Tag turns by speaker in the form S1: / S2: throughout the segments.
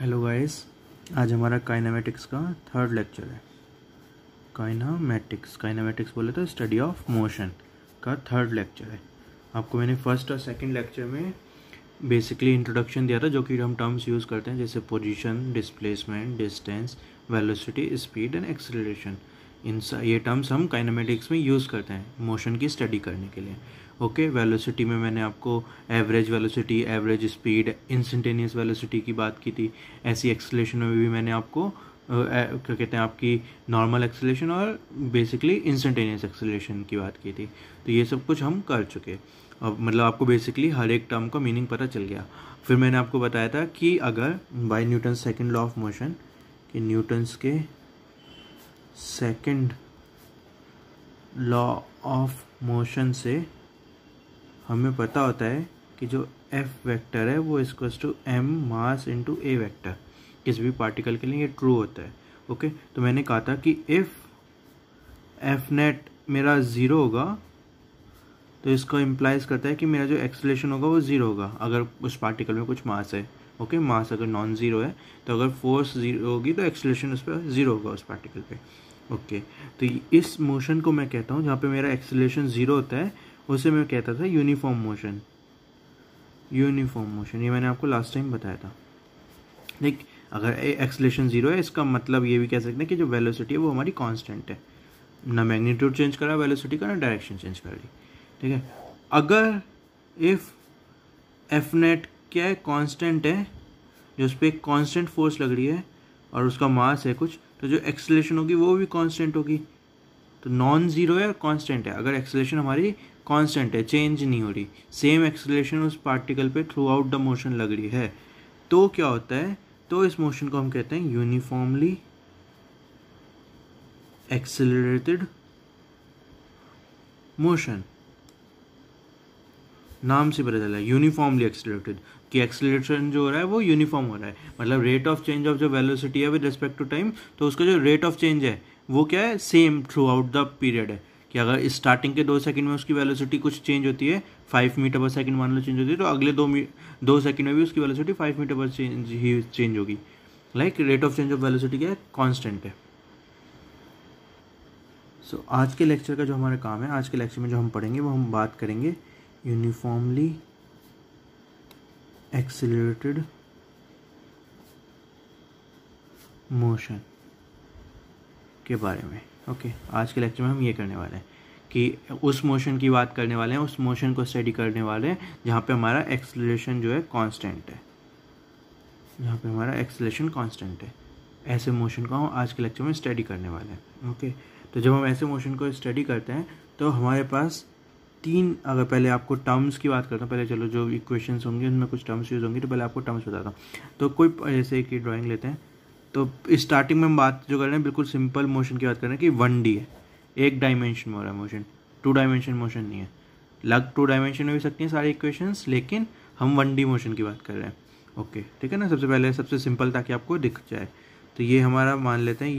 S1: Hello guys, आज हमारा kinematics का थर्ड लेक्चर है। काइनेमेटिक्स बोले तो स्टडी ऑफ मोशन का थर्ड लेक्चर है। आपको मैंने फर्स्ट और सेकंड लेक्चर में बेसिकली इंट्रोडक्शन दिया था, जो कि हम टर्म्स यूज़ करते हैं जैसे position, displacement, distance, velocity, speed and acceleration. ये टर्म्स हम काइनेमेटिक्स में यूज़ करते हैं मोशन की स्टडी करने के लिए। ओके, वेलोसिटी में मैंने आपको average velocity, average speed, instantaneous velocity की बात की थी। ऐसी एक्सेलरेशन में भी मैंने आपको क्या कहते हैं, आपकी नॉर्मल एक्सेलरेशन और बेसिकली इंस्टेंटेनियस एक्सेलरेशन की बात की थी। तो ये सब कुछ हम कर चुके। अब मतलब आपको बेसिकली हर एक टर्म का मीनिंग पता चल गया। फिर मैंने आपको बताया था कि अगर by Newton second law of motion, कि न्यूटन्स के सेकंड लॉ ऑफ मोशन से हमें पता होता है कि जो एफ वेक्टर है वो equals to M mass into A vector. किसी भी पार्टिकल के लिए ये ट्रू होता है। ओके, तो मैंने कहा था कि इफ़ एफ नेट मेरा ज़ीरो होगा तो इसको इम्प्लाइज करता है कि मेरा जो एक्सेलरेशन होगा वो ज़ीरो होगा अगर उस पार्टिकल में कुछ मास है। ओके, मास अगर नॉन ज़ीरो है तो अगर फोर्स ज़ीरो होगी तो एक्सेलरेशन उस पर ज़ीरो होगा उस पार्टिकल पे। ओके, तो इस मोशन को मैं कहता हूँ जहाँ पे मेरा एक्सेलरेशन ज़ीरो होता है, उसे मैं कहता था यूनिफॉर्म मोशन। ये मैंने आपको लास्ट टाइम बताया था। देख, अगर एक्सेलरेशन ज़ीरो है इसका मतलब ये भी कह सकते हैं कि जो वेलोसिटी है वो हमारी कांस्टेंट है, ना मैग्नीट्यूड चेंज करा वेलोसिटी का, ना डायरेक्शन चेंज कर रही। ठीक है, अगर इफ़ एफ नेट क्या है, कांस्टेंट है, जो उस पर एक कांस्टेंट फोर्स लग रही है और उसका मास है कुछ, तो जो एक्सेलरेशन होगी वो भी कांस्टेंट होगी। तो नॉन ज़ीरो है, कांस्टेंट है। अगर एक्सेलरेशन हमारी कांस्टेंट है, चेंज नहीं हो रही, सेम एक्सेलरेशन उस पार्टिकल पे थ्रू आउट द मोशन लग रही है, तो क्या होता है, तो इस मोशन को हम कहते हैं यूनिफॉर्मली एक्सेलरेटेड मोशन। नाम से पता चला यूनिफॉर्मली एक्सेलरेटेड, कि एक्सेलरेशन जो हो रहा है वो यूनिफॉर्म हो रहा है। मतलब रेट ऑफ चेंज ऑफ जो वेलोसिटी है विद रिस्पेक्ट टू टाइम, तो उसका जो रेट ऑफ चेंज है वो क्या है, same through out the period है। कि अगर स्टार्टिंग के 2 सेकंड में उसकी वेलोसिटी कुछ चेंज होती है, 5 मीटर पर सेकंड मान लो चेंज होती है, तो अगले 2 सेकंड में भी उसकी वेलोसिटी 5 मीटर पर चेंज होगी। Like rate of change of velocity क्या है, कॉन्स्टेंट है। सो आज के लेक्चर का जो हमारा काम है, आज के लेक्चर में जो हम पढ़ेंगे वो हम बात करेंगे यूनिफॉर्मली एक्सेलरेटेड मोशन के बारे में। ओके, आज के लेक्चर में हम ये करने वाले हैं कि उस मोशन की बात करने वाले हैं, उस मोशन को स्टडी करने वाले हैं जहाँ पे हमारा एक्सेलरेशन जो है कांस्टेंट है, जहाँ पे हमारा एक्सेलरेशन कांस्टेंट है। ऐसे मोशन को हम आज के लेक्चर में स्टडी करने वाले हैं। ओके, तो जब हम ऐसे मोशन को स्टडी करते हैं तो हमारे पास अगर पहले आपको टर्म्स की बात करता हूँ, पहले चलो जो इक्वेशंस होंगे उनमें कुछ टर्म्स यूज़ होंगी, तो पहले आपको टर्म्स बताता हूँ। तो कोई जैसे एक ड्राइंग लेते हैं, तो स्टार्टिंग में हम बात जो कर रहे हैं बिल्कुल सिंपल मोशन की बात कर रहे हैं कि 1D है, एक डायमेंशन में हो रहा है मोशन, 2 डायमेंशन मोशन नहीं है। 2 डायमेंशन में भी सकती हैं सारी इक्वेशंस, लेकिन हम 1D मोशन की बात कर रहे हैं। ओके, ठीक है ना, सबसे पहले सबसे सिंपल ताकि आपको दिख जाए। तो ये हमारा मान लेते हैं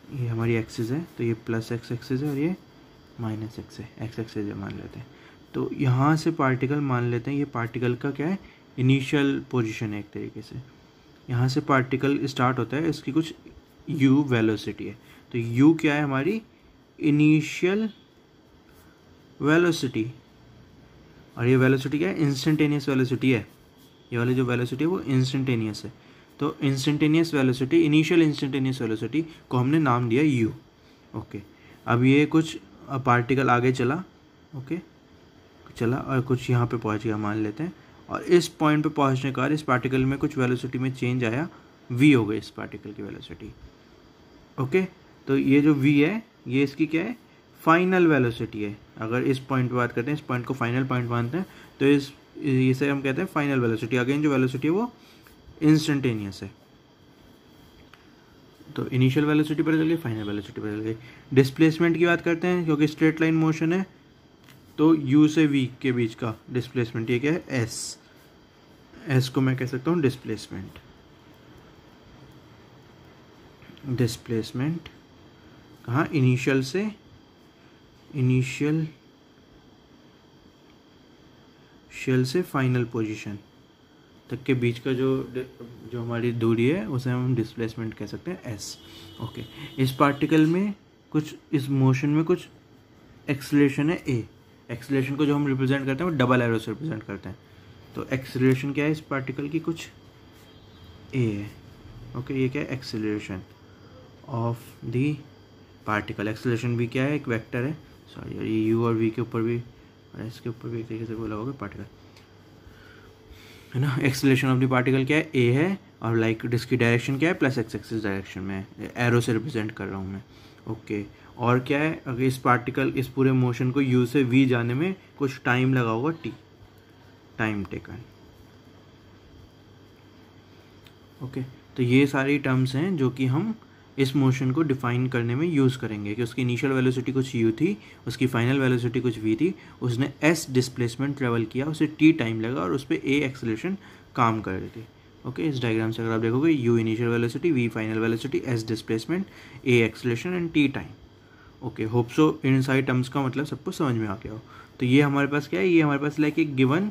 S1: ये हमारी एक्सिस है, तो ये प्लस एक्स एक्सिस है और ये माइनस एक्स है, एक्स एक्सिस है मान लेते हैं। तो यहाँ से पार्टिकल मान लेते हैं, ये पार्टिकल का क्या है, इनिशियल पोजीशन है एक तरीके से। यहाँ से पार्टिकल स्टार्ट होता है, इसकी कुछ u वेलोसिटी है। तो u क्या है, हमारी इनिशियल वेलोसिटी, और ये वेलोसिटी क्या है, इंस्टेंटेनियस वेलोसिटी है। ये वाली जो वेलोसिटी है वो इंस्टेंटेनियस है। तो instantaneous velocity, initial instantaneous velocity को हमने नाम दिया u। ओके, अब ये कुछ पार्टिकल आगे चला, ओके चला और कुछ यहाँ पे पहुँच गया मान लेते हैं, और इस पॉइंट पे पहुँचने के बाद इस पार्टिकल में कुछ वेलोसिटी में चेंज आया, v हो गई इस पार्टिकल की वेलोसिटी। ओके, तो ये जो v है ये इसकी क्या है, फाइनल वेलोसिटी है। अगर इस पॉइंट पे बात करते हैं, इस पॉइंट को फाइनल पॉइंट मानते हैं, तो इसे हम कहते हैं फाइनल वेलोसिटी। अगेन जो वेलोसिटी है वो इंस्टेंटेनियस है। तो इनिशियल वेलोसिटी पता चल गई, फाइनल वेलोसिटी पता चल गई। डिस्प्लेसमेंट की बात करते हैं, क्योंकि स्ट्रेट लाइन मोशन है, तो u से v के बीच का डिस्प्लेसमेंट ये क्या है, s को मैं कह सकता हूँ डिस्प्लेसमेंट। कहाँ, इनिशियल से फाइनल पोजीशन, तक के बीच का जो हमारी दूरी है उसे हम डिस्प्लेसमेंट कह सकते हैं एस। ओके, इस पार्टिकल में कुछ, इस मोशन में कुछ एक्सेलरेशन है ए। एक्सेलरेशन को जो हम रिप्रेजेंट करते हैं वो डबल एरो से रिप्रेजेंट करते हैं। तो एक्सेलरेशन क्या है इस पार्टिकल की, कुछ ए है। ओके, ये क्या है, acceleration of the particle. Acceleration भी क्या है, एक वेक्टर है। सॉरी यार, ये यू और वी के ऊपर भी और इसके ऊपर भी एक तरीके से बोला होगा पार्टिकल, है ना। एक्सेलरेशन ऑफ द पार्टिकल क्या है, ए है, और लाइक इसकी डायरेक्शन क्या है, प्लस एक्स एक्सिस डायरेक्शन में, एरो से रिप्रेजेंट कर रहा हूँ मैं। ओके, और क्या है, अगर इस पार्टिकल, इस पूरे मोशन को यू से वी जाने में कुछ टाइम लगा होगा, टी, टाइम टेकन। ओके, तो ये सारी टर्म्स हैं जो कि हम इस मोशन को डिफाइन करने में यूज़ करेंगे कि उसकी इनिशियल वेलोसिटी कुछ u थी, उसकी फाइनल वेलोसिटी कुछ v थी, उसने s डिस्प्लेसमेंट ट्रेवल किया, उसे t टाइम लगा और उस पर a एक्सेलरेशन काम कर रही थी। ओके, इस डायग्राम से अगर आप देखोगे, u initial velocity, v final velocity, s displacement, a acceleration and t time. Okay, hope so इन सारी टर्म्स का मतलब सबको समझ में आ गया हो। तो ये हमारे पास क्या है, ये हमारे पास लाइक एक गिवन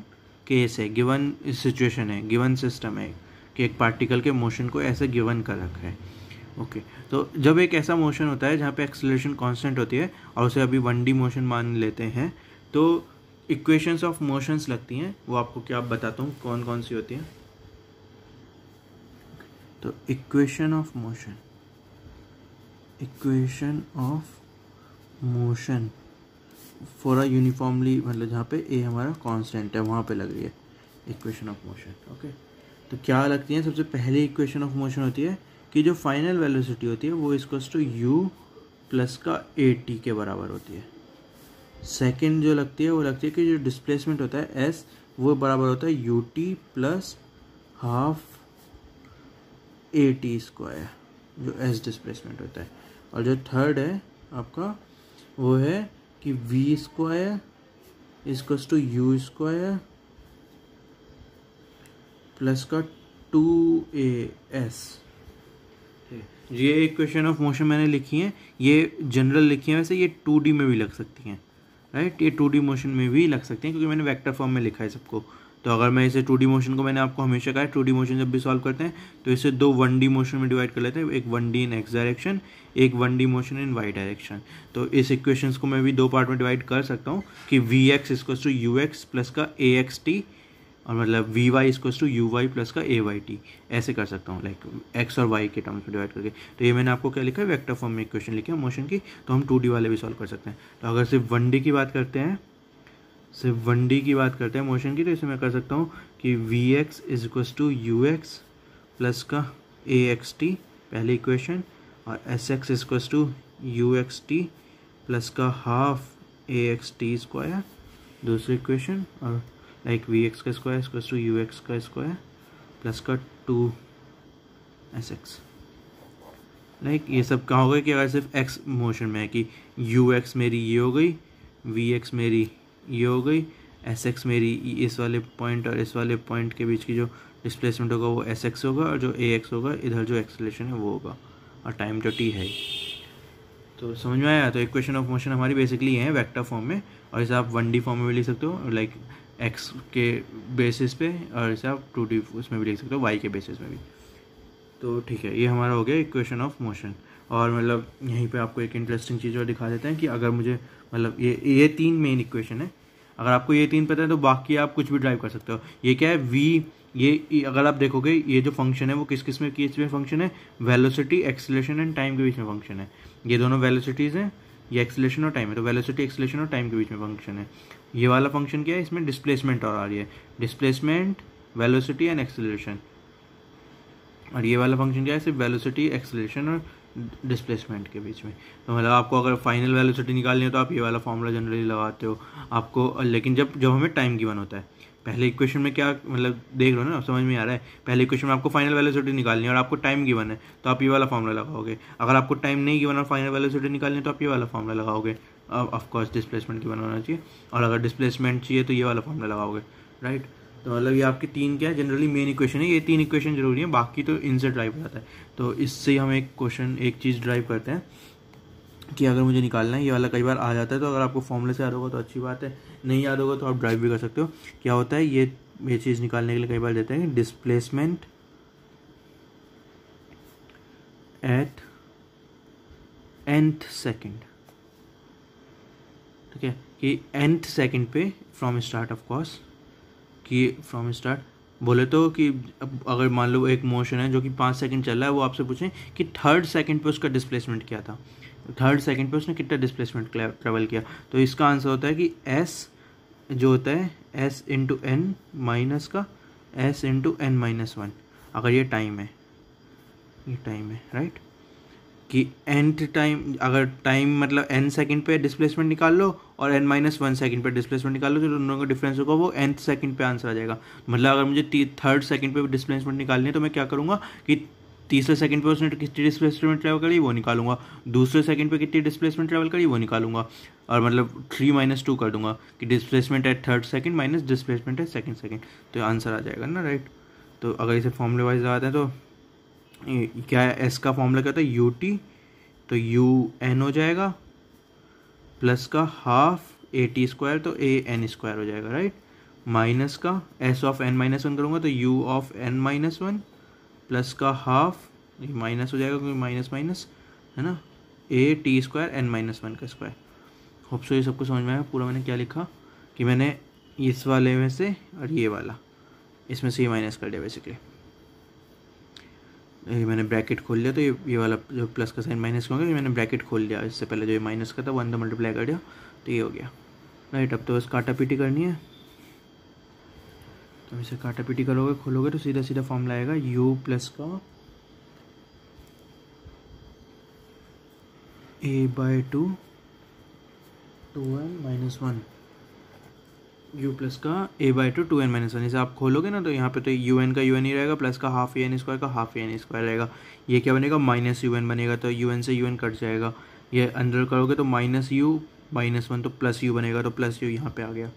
S1: केस है, गिवन सिचुएशन है, गिवन सिस्टम है कि एक पार्टिकल के मोशन को ऐसे गिवन कर रखा है। ओके, तो जब एक ऐसा मोशन होता है जहाँ पे एक्सेलरेशन कांस्टेंट होती है और उसे अभी 1D मोशन मान लेते हैं, तो इक्वेशंस ऑफ मोशंस लगती हैं। वो आपको क्या बताता हूँ कौन कौन सी होती हैं। तो equation of motion, equation of motion for a uniformly, मतलब जहाँ पे ए हमारा कांस्टेंट है वहाँ पे लग रही है इक्वेशन ऑफ मोशन। ओके, तो क्या लगती है, सबसे पहली इक्वेशन ऑफ मोशन होती है कि जो फाइनल वेलोसिटी होती है वो इक्वल्स टू u प्लस का at के बराबर होती है। सेकंड जो लगती है वो लगती है कि जो डिस्प्लेसमेंट होता है s, वो बराबर होता है ut plus half at square, जो s डिस्प्लेसमेंट होता है। और जो थर्ड है आपका वो है कि v square equals to u square plus का 2as। ये इक्वेशन ऑफ मोशन मैंने लिखी है, ये जनरल लिखी है, वैसे ये 2D में भी लग सकती हैं, राइट। ये 2D मोशन में भी लग सकती हैं क्योंकि मैंने वेक्टर फॉर्म में लिखा है सबको। तो अगर मैं इसे 2D मोशन को, मैंने आपको हमेशा कहा है 2D मोशन जब भी सॉल्व करते हैं तो इसे दो 1D मोशन में डिवाइड कर लेते हैं, एक 1D इन एक्स डायरेक्शन, एक 1D motion in Y direction. तो इस इक्वेशंस को मैं भी दो पार्ट में डिवाइड कर सकता हूँ कि V X equals to U X plus का ए एक्स टी, और मतलब V Y equals to U Y plus का ए वाई टी, ऐसे कर सकता हूँ, लाइक एक्स और वाई के टर्म्स में डिवाइड करके। तो ये मैंने आपको क्या लिखा है, वेक्टर फॉर्म में इक्वेशन लिखी है मोशन की, तो हम 2D वाले भी सॉल्व कर सकते हैं। तो अगर सिर्फ 1D की बात करते हैं, सिर्फ 1D की बात करते हैं मोशन की, तो इसे मैं कर सकता हूँ कि V X is equals to U X plus का ए एक्स टी, पहली इक्वेशन, और S X is equals to U X T plus का half A X T square, दूसरी इक्वेशन, और लाइक वी एक्स का square equals to U X का square plus का 2SX। Like ये सब कहाँ हो गया कि अगर सिर्फ एक्स मोशन में है कि यू एक्स मेरी ये हो गई, वी एक्स मेरी ये हो गई, एस एक्स मेरी इस वाले पॉइंट और इस वाले पॉइंट के बीच की जो डिस्प्लेसमेंट होगा वो एस एक्स होगा, और जो ए एक्स होगा इधर जो एक्सेलरेशन है वो होगा, और टाइम तो टी है ही। तो समझ में आया। तो इक्वेशन ऑफ मोशन हमारी बेसिकली ये है वेक्टर फॉर्म में, और इसे आप 1D फॉर्म में भी लिख सकते हो, लाइक एक्स के बेसिस पे, और इसे आप 2D उसमें भी लिख सकते हो, वाई के बेसिस में भी। तो ठीक है, ये हमारा हो गया इक्वेशन ऑफ मोशन। और मतलब यहीं पे आपको एक इंटरेस्टिंग चीज़ और दिखा देते हैं कि अगर मुझे, मतलब ये 3 मेन इक्वेशन है, अगर आपको ये 3 पता है तो बाकी आप कुछ भी ड्राइव कर सकते हो। ये क्या है, वी, ये अगर आप देखोगे ये जो फंक्शन है वो किस किस में फंक्शन है, वेलोसिटी, एक्सेलरेशन एंड टाइम के बीच में फंक्शन है। ये दोनों वेलोसिटीज़ हैं, ये एक्सेलरेशन और टाइम है, तो वेलोसिटी, एक्सेलरेशन और टाइम के बीच में फंक्शन है। ये वाला फंक्शन क्या है, इसमें डिस्प्लेसमेंट और आ रही है, डिस्प्लेसमेंट, वेलोसिटी एंड एक्सेलरेशन। और ये वाला फंक्शन क्या है, सिर्फ वेलोसिटी, एक्सेलरेशन और डिस्प्लेसमेंट के बीच में। तो मतलब आपको अगर फाइनल वेलोसिटी निकालनी है तो आप ये वाला फॉर्मूला जनरली लगाते हो आपको, लेकिन जब हमें टाइम गिवन होता है, पहले इक्वेशन में क्या, मतलब देख लो ना, समझ में आ रहा है, पहले इक्वेशन में आपको फाइनल वेलोसिटी निकालनी है और आपको टाइम गिवन है तो आप ये वाला फॉर्मूला लगाओगे। अगर आपको टाइम नहीं गिवन और फाइनल वेलोसिटी निकालनी है तो आप ये वाला फॉर्मूला लगाओगे। ऑफकोर्स डिस्प्लेसमेंट गिवन होना चाहिए, और अगर डिस्प्लेसमेंट चाहिए तो ये वाला फॉर्मूला लगाओगे, राइट। तो मतलब ये आपकी 3 क्या है, जनरली मेन इक्वेशन है, ये 3 इक्वेशन जरूरी है, बाकी तो इनसे ड्राइव हो जाता है। तो इससे हम एक क्वेश्चन, एक चीज़ ड्राइव करते हैं कि अगर मुझे निकालना है, ये वाला कई बार आ जाता है, तो अगर आपको फॉर्मूले से याद होगा तो अच्छी बात है, नहीं याद होगा तो आप ड्राइव भी कर सकते हो। क्या होता है, ये ये चीज़ निकालने के लिए कई बार देते हैं डिस्प्लेसमेंट एट nth सेकेंड, ठीक है, कि nth सेकेंड पे फ्रॉम स्टार्ट ऑफ कोर्स, कि फ्रॉम स्टार्ट बोले तो कि अगर मान लो एक मोशन है जो कि 5 सेकंड चल रहा है, वो आपसे पूछें कि थर्ड सेकंड पे उसका डिस्प्लेसमेंट क्या था, थर्ड सेकंड पे उसने कितना डिस्प्लेसमेंट ट्रेवल किया, तो इसका आंसर होता है कि s जो होता है s इंटू एन माइनस का s into n minus one, अगर ये टाइम है, ये टाइम है, राइट, कि nth टाइम, अगर टाइम मतलब n सेकंड पे डिस्प्लेसमेंट निकाल लो और n माइनस वन सेकेंड पे डिस्प्लेसमेंट निकाल लो, तो दोनों का डिफरेंस होगा वो nth सेकंड पे आंसर आ जाएगा। मतलब अगर मुझे थर्ड सेकंड पे डिस्प्लेसमेंट निकालनी है तो मैं क्या करूँगा कि तीसरे सेकंड पे उसने कितनी डिस्प्लेसमेंट ट्रैवल करी वो निकालूंगा, दूसरे सेकंड पे कितनी डिस्प्लेसमेंट ट्रैवल करी वो निकालूंगा, और मतलब 3 - 2 कर दूंगा कि displacement eight third second minus displacement eight second second, तो आंसर आ जाएगा ना, राइट। तो अगर इसे फॉर्मूले वाइज लगाते हैं तो क्या है, एस का फॉर्मूला क्या होता है यू टी, तो यू एन हो जाएगा प्लस का हाफ ए टी स्क्वायर, तो ए एन स्क्वायर हो जाएगा, राइट, माइनस का s of n minus one करूँगा तो u of n minus one plus का हाफ, ये माइनस हो जाएगा क्योंकि माइनस माइनस है ना, a t square n minus one का स्क्वायर। होप सो ये सबको समझ में आया पूरा मैंने क्या लिखा, कि मैंने इस वाले में से और ये वाला इसमें से ये माइनस कर दिया बेसिकली, ये मैंने ब्रैकेट खोल लिया, तो ये वाला जो प्लस का साइन माइनस का होगा, ये मैंने ब्रैकेट खोल लिया, इससे पहले जो ये माइनस का था वो अंदर मल्टीप्लाई कर दिया, तो ये हो गया, राइट। अब तो बस काटा पीटी करनी है, तो इसे काटा पीटी करोगे खोलोगे तो सीधा सीधा फॉर्मूला आएगा u प्लस का a/2 2n minus one, u plus का a/2 2n माइनस वन, इसे आप खोलोगे ना तो यहाँ पे तो un का un ही रहेगा, प्लस का हाफ an स्क्वायर का हाफ an स्क्वायर रहेगा, ये क्या बनेगा माइनस un बनेगा, तो un से un कट जाएगा, ये अंदर करोगे तो माइनस u माइनस वन, तो प्लस u बनेगा, तो प्लस u यहाँ पे आ गया,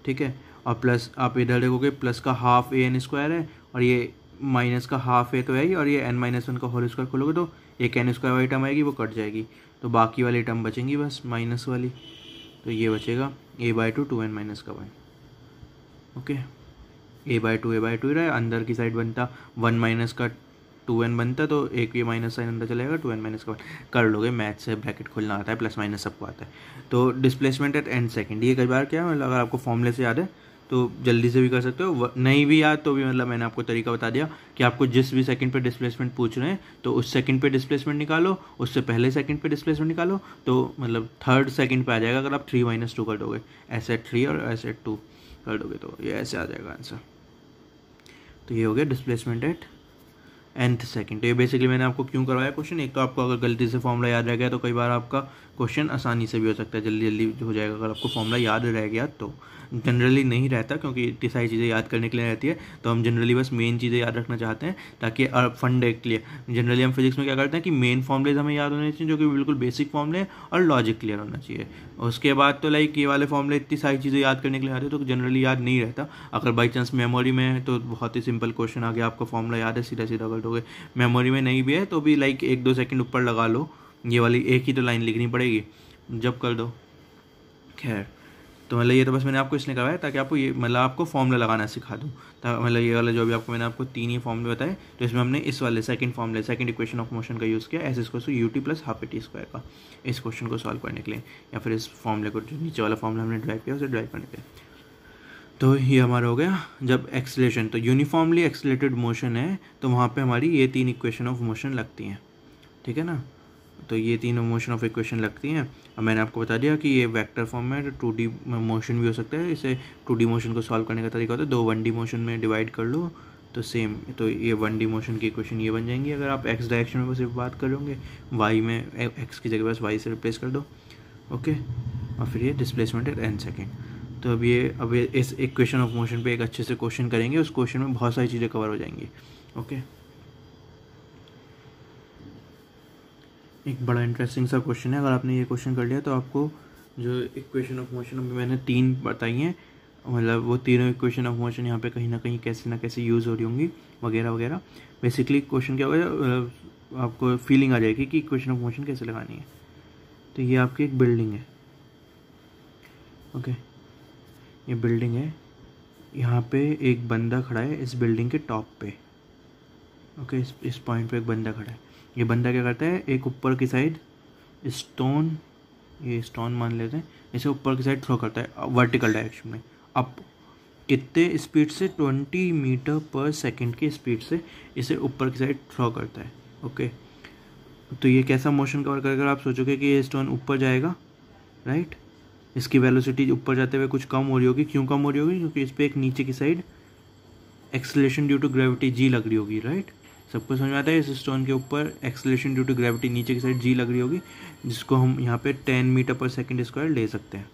S1: ठीक है। और प्लस आप इधर देखोगे प्लस का हाफ ए एन स्क्वायर है और ये माइनस का हाफ ए तो है ही, और ये एन माइनस वन का होल स्क्वायर खोलोगे तो एक एन स्क्वायर वाली टर्म आएगी वो कट जाएगी, तो बाकी वाली टर्म बचेंगी बस माइनस वाली, तो ये बचेगा a/2 2n माइनस का 1, ओके, a/2 ही रहा है, अंदर की साइड बनता 1 माइनस का 2n बनता, तो एक ये माइनस साइन अंदर चलेगा 2n माइनस का 1, कर लोगे मैथ से, ब्रैकेट खोलना आता है, प्लस माइनस सबको आता है। तो डिस्प्लेसमेंट एट एंड सेकंड, ये कई बार क्या है, मतलब अगर आपको फॉर्मूले से याद है तो जल्दी से भी कर सकते हो, नहीं भी याद तो भी मतलब मैंने आपको तरीका बता दिया कि आपको जिस भी सेकंड पे डिस्प्लेसमेंट पूछ रहे हैं तो उस सेकंड पे डिस्प्लेसमेंट निकालो, उससे पहले सेकंड पे डिस्प्लेसमेंट निकालो, तो मतलब थर्ड सेकंड पे आ जाएगा अगर आप 3 - 2 कर दोगे, ऐसे 3 और ऐसे 2 कर दोगे तो ये ऐसे आ जाएगा आंसर। तो ये हो गया डिस्प्लेसमेंट एट nth सेकंड। तो ये बेसिकली मैंने आपको क्यों करवाया क्वेश्चन, एक तो आपको अगर गलती से फॉर्मूला याद रह गया तो कई बार आपका क्वेश्चन आसानी से भी हो सकता है, जल्दी जल्दी हो जाएगा अगर आपको फॉर्मूला याद रह गया तो, जनरली नहीं रहता क्योंकि इतनी सारी चीज़ें याद करने के लिए रहती है, तो हम जनरली बस मेन चीज़ें याद रखना चाहते हैं ताकि फंड क्लियर, जनरली हम फिजिक्स में क्या करते हैं कि मेन फॉर्मूलेज हमें याद होने चाहिए जो कि बिल्कुल बेसिक फॉर्मूले और लॉजिक क्लियर होना चाहिए, उसके बाद तो लाइक ये वाले फॉर्मूले इतनी सारी चीज़ें याद करने के लिए आते हैं तो जनरली याद नहीं रहता। अगर बाई चांस मेमोरी में है तो बहुत ही सिंपल क्वेश्चन आ गया, आपको फॉर्मूला याद है सीधा सीधा कर दोगे, मेमोरी में नहीं भी है तो भी लाइक 1-2 सेकंड ऊपर लगा लो, ये वाली एक ही तो लाइन लिखनी पड़ेगी जब कर दो, खैर। तो मतलब ये तो बस मैंने आपको इसलिए करवाया ताकि आपको ये मतलब आपको फॉर्मूला लगाना सिखा दूँ, मतलब ये वाला जो भी आपको मैंने आपको 3 ही फॉर्मूले बताए, तो इसमें हमने इस वाले सेकंड फॉर्मूले सेकंड इक्वेशन ऑफ मोशन का यूज़ किया s equals to u t plus half a t square का, इस क्वेश्चन को सॉल्व करने के लिए, या फिर इस फॉर्मूले को जो नीचे वाला फॉर्मूला हमने ड्राइव किया उसे ड्राइव करने के लिए। तो ये हमारा हो गया जब एक्सीलरेशन, तो यूनिफॉर्मली एक्सीलरेटेड मोशन है तो वहाँ पे हमारी ये 3 इक्वेशन ऑफ मोशन लगती हैं, ठीक है ना, तो ये 3 मोशन ऑफ इक्वेशन लगती हैं। अब मैंने आपको बता दिया कि ये वेक्टर फॉर्म में 2D मोशन भी हो सकता है, इसे 2D मोशन को सॉल्व करने का तरीका होता है 2 1D मोशन में डिवाइड कर लो तो सेम, तो ये 1D मोशन की इक्वेशन ये बन जाएंगी अगर आप x डायरेक्शन में सिर्फ बात करोगे, y में x की जगह बस y से रिप्लेस कर दो, ओके, और फिर ये डिस्प्लेसमेंट एट n सेकेंड। तो अब ये इस इक्वेशन ऑफ मोशन पे एक अच्छे से क्वेश्चन करेंगे, उस क्वेश्चन में बहुत सारी चीज़ें कवर हो जाएंगी, ओके। एक बड़ा इंटरेस्टिंग सा क्वेश्चन है, अगर आपने ये क्वेश्चन कर लिया तो आपको जो इक्वेशन ऑफ मोशन अभी मैंने 3 बताई हैं, मतलब वो तीनों इक्वेशन ऑफ मोशन यहाँ पे कहीं ना कहीं कैसे ना कैसे यूज़ हो रही होंगी वगैरह वगैरह। बेसिकली क्वेश्चन क्या होगा, आपको फीलिंग आ जाएगी कि इक्वेशन ऑफ मोशन कैसे लगानी है। तो ये आपकी एक बिल्डिंग है, ओके, ये बिल्डिंग है, यहाँ पे एक बंदा खड़ा है इस बिल्डिंग के टॉप पे। ओके, इस पॉइंट पे एक बंदा खड़ा है। ये बंदा क्या करता है, एक ऊपर की साइड स्टोन, ये स्टोन मान लेते हैं, इसे ऊपर की साइड थ्रो करता है वर्टिकल डायरेक्शन में। अब कितने स्पीड से, 20 मीटर पर सेकंड की स्पीड से इसे ऊपर की साइड थ्रो करता है। ओके, तो ये कैसा मोशन कवर करेगा, आप सोचोगे कि ये स्टोन ऊपर जाएगा, राइट। इसकी वेलोसिटी ऊपर जाते हुए कुछ कम हो रही होगी। क्यों कम हो रही होगी, क्योंकि इस पर एक नीचे की side acceleration due to gravity g लग रही होगी, राइट। सबको समझ में आता है, इस स्टोन के ऊपर एक्सेलरेशन ड्यू टू ग्रेविटी नीचे की साइड जी लग रही होगी, जिसको हम यहाँ पे 10 मीटर पर सेकंड स्क्वायर ले सकते हैं,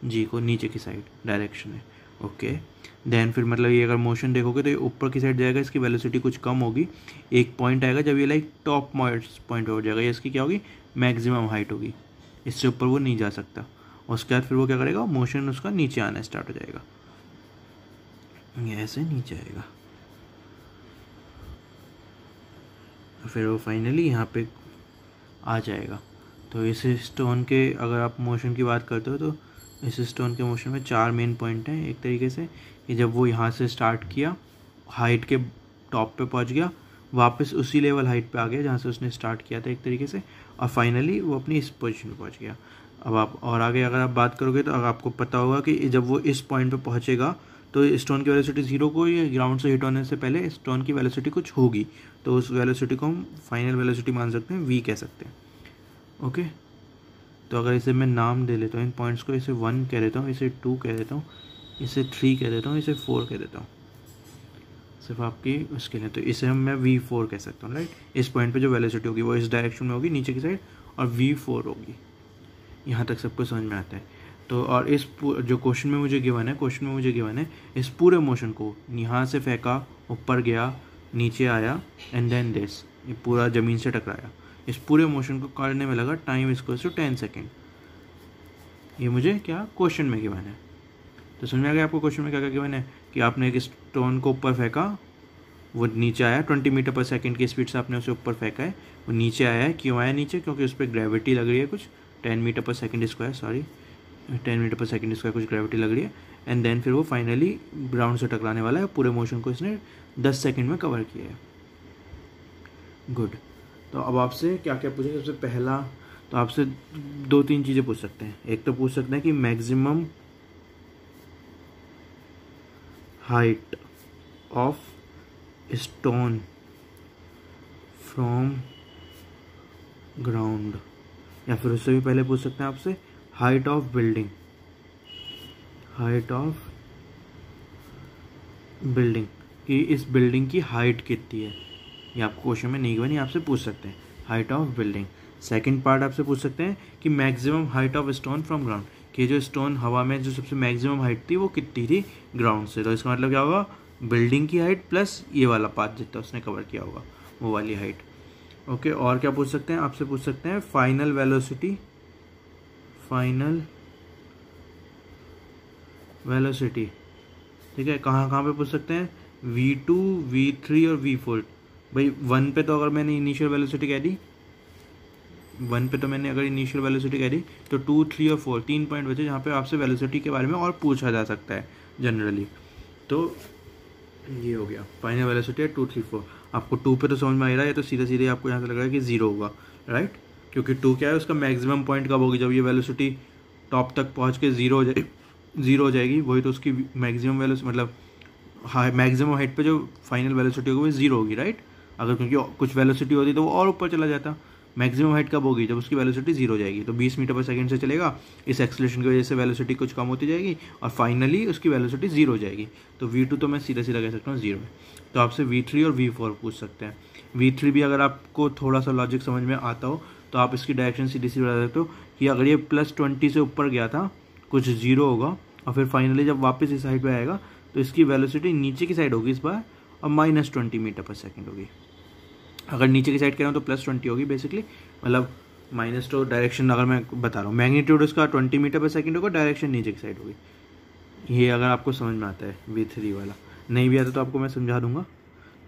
S1: जी को नीचे की साइड डायरेक्शन है। ओके, देन फिर मतलब ये अगर मोशन देखोगे तो ये ऊपर की साइड जाएगा, इसकी वेलोसिटी कुछ कम होगी। एक पॉइंट आएगा जब ये लाइक टॉप पॉइंट हो जाएगा, ये इसकी क्या होगी, मैक्सिमम हाइट होगी, इससे ऊपर वो नहीं जा सकता। उसके बाद फिर वो क्या करेगा, मोशन उसका नीचे आना स्टार्ट हो जाएगा, ये ऐसे नीचे आएगा, फिर वो फाइनली यहाँ पे आ जाएगा। तो इस स्टोन के अगर आप मोशन की बात करते हो तो इस स्टोन के मोशन में 4 मेन पॉइंट हैं। एक तरीके से कि जब वो यहाँ से स्टार्ट किया, हाइट के टॉप पे पहुँच गया, वापस उसी लेवल हाइट पे आ गया जहाँ से उसने स्टार्ट किया था एक तरीके से, और फाइनली वो अपनी इस पोजीशन पे पहुँच गया। अब आप और आगे अगर आप बात करोगे तो आपको पता होगा कि जब वो इस पॉइंट पे पहुँचेगा तो स्टोन की वेलोसिटी 0 को, या ग्राउंड से हिट होने से पहले स्टोन की वेलोसिटी कुछ होगी, तो उस वेलोसिटी को हम फाइनल वेलोसिटी मान सकते हैं, v कह सकते हैं। ओके, तो अगर इसे मैं नाम दे लेता हूँ इन पॉइंट्स को, इसे 1 कह देता हूँ, इसे 2 कह देता हूँ, इसे 3 कह देता हूँ, इसे 4 कह देता हूँ, सिर्फ आपकी उसके लिए। तो इसे हम मैं v4 कह सकता हूँ, राइट। इस पॉइंट पे जो वेलोसिटी होगी वो इस डायरेक्शन में होगी नीचे की साइड, और v4 होगी। यहाँ तक सबको समझ में आता है। तो और इस जो क्वेश्चन में मुझे गिवन है, इस पूरे मोशन को यहाँ से फेंका, ऊपर गया, नीचे आया, एंड देन दिस, ये पूरा ज़मीन से टकराया, इस पूरे मोशन को करने में लगा टाइम इक्वल्स टू 10 सेकेंड। ये मुझे क्या क्वेश्चन में गिवन है। तो समझ में आ गया आपको क्वेश्चन में क्या क्या गिवन है, कि आपने एक स्टोन को ऊपर फेंका, वो नीचे आया, 20 मीटर पर सेकेंड की स्पीड से आपने उसे ऊपर फेंका है, वो नीचे आया है। क्यों आया नीचे, क्योंकि उस पर ग्रेविटी लग रही है कुछ 10 मीटर पर सेकेंड स्क्वायर कुछ ग्रेविटी लग रही है, एंड देन फिर वो फाइनली ग्राउंड से टकराने वाला है। पूरे मोशन को इसने 10 सेकेंड में कवर किया है। गुड। तो अब आपसे क्या क्या पूछेंगे, सबसे पहला तो आपसे 2-3 चीज़ें पूछ सकते हैं। एक तो पूछ सकते हैं कि maximum height of stone from ground, या फिर उससे भी पहले पूछ सकते हैं आपसे हाइट ऑफ बिल्डिंग कि इस बिल्डिंग की हाइट कितनी है। ये आपको क्वेश्चन में नहीं बनी, आपसे पूछ सकते हैं height of building. Second part आपसे पूछ सकते हैं कि maximum height of stone from ground, कि जो स्टोन हवा में जो सबसे मैक्सिमम हाइट थी वो कितनी थी ग्राउंड से। तो इसका मतलब क्या होगा, बिल्डिंग की हाइट प्लस ये वाला पार्ट जितना उसने कवर किया होगा वो वाली हाइट। ओके, और क्या पूछ सकते हैं, आपसे पूछ सकते हैं फाइनल वेलोसिटी, ठीक है। कहाँ पे पूछ सकते हैं, v2, v3 और v4। भाई 1 पे तो अगर मैंने इनिशियल वेलोसिटी कह दी, तो 2, 3 और 4 3 पॉइंट बचे जहाँ पे आपसे वेलोसिटी के बारे में और पूछा जा सकता है जनरली। तो ये हो गया फाइनल वेलोसिटी है 2, 3, 4। आपको 2 पे तो समझ में आ रहा है, तो सीधे सीधे आपको यहाँ से लग रहा है कि 0 होगा, राइट। क्योंकि 2 क्या है, उसका मैक्सिमम पॉइंट कब होगी, जब ये वेलोसिटी टॉप तक पहुँच के 0 हो जाएगी, वही तो उसकी मैक्सिमम वेलोसिटी, मतलब मैक्सिमम हाइट पे जो फाइनल वेलोसिटी होगी वो 0 होगी, राइट। अगर क्योंकि कुछ वेलोसिटी होती तो वो और ऊपर चला जाता। मैक्सिमम हाइट कब होगी, जब उसकी वेलोसिटी 0 हो जाएगी। तो 20 मीटर पर सेकंड से चलेगा, इस एक्सेलरेशन की वजह से वेलोसिटी कुछ कम होती जाएगी और फाइनली उसकी वेलोसिटी 0 हो जाएगी। तो v2 तो मैं सीधा कह सकता हूँ 0 है। तो आपसे v3 और v4 पूछ सकते हैं। v3 भी अगर आपको थोड़ा सा लॉजिक समझ में आता हो तो आप इसकी डायरेक्शन सीधी बता सकते हो कि अगर ये +20 से ऊपर गया था, कुछ 0 होगा, और फिर फाइनली जब वापस इस साइड पर आएगा तो इसकी वेलोसिटी नीचे की साइड होगी इस बार, और -20 मीटर पर सेकेंड होगी। अगर नीचे की साइड कह रहा हूँ तो +20 होगी बेसिकली, मतलब माइनस तो डायरेक्शन अगर मैं बता रहा हूँ, मैग्नीट्यूड उसका 20 मीटर पर सेकेंड होगा, डायरेक्शन नीचे की साइड होगी। ये अगर आपको समझ में आता है v3 वाला, नहीं भी आता तो आपको मैं समझा दूंगा,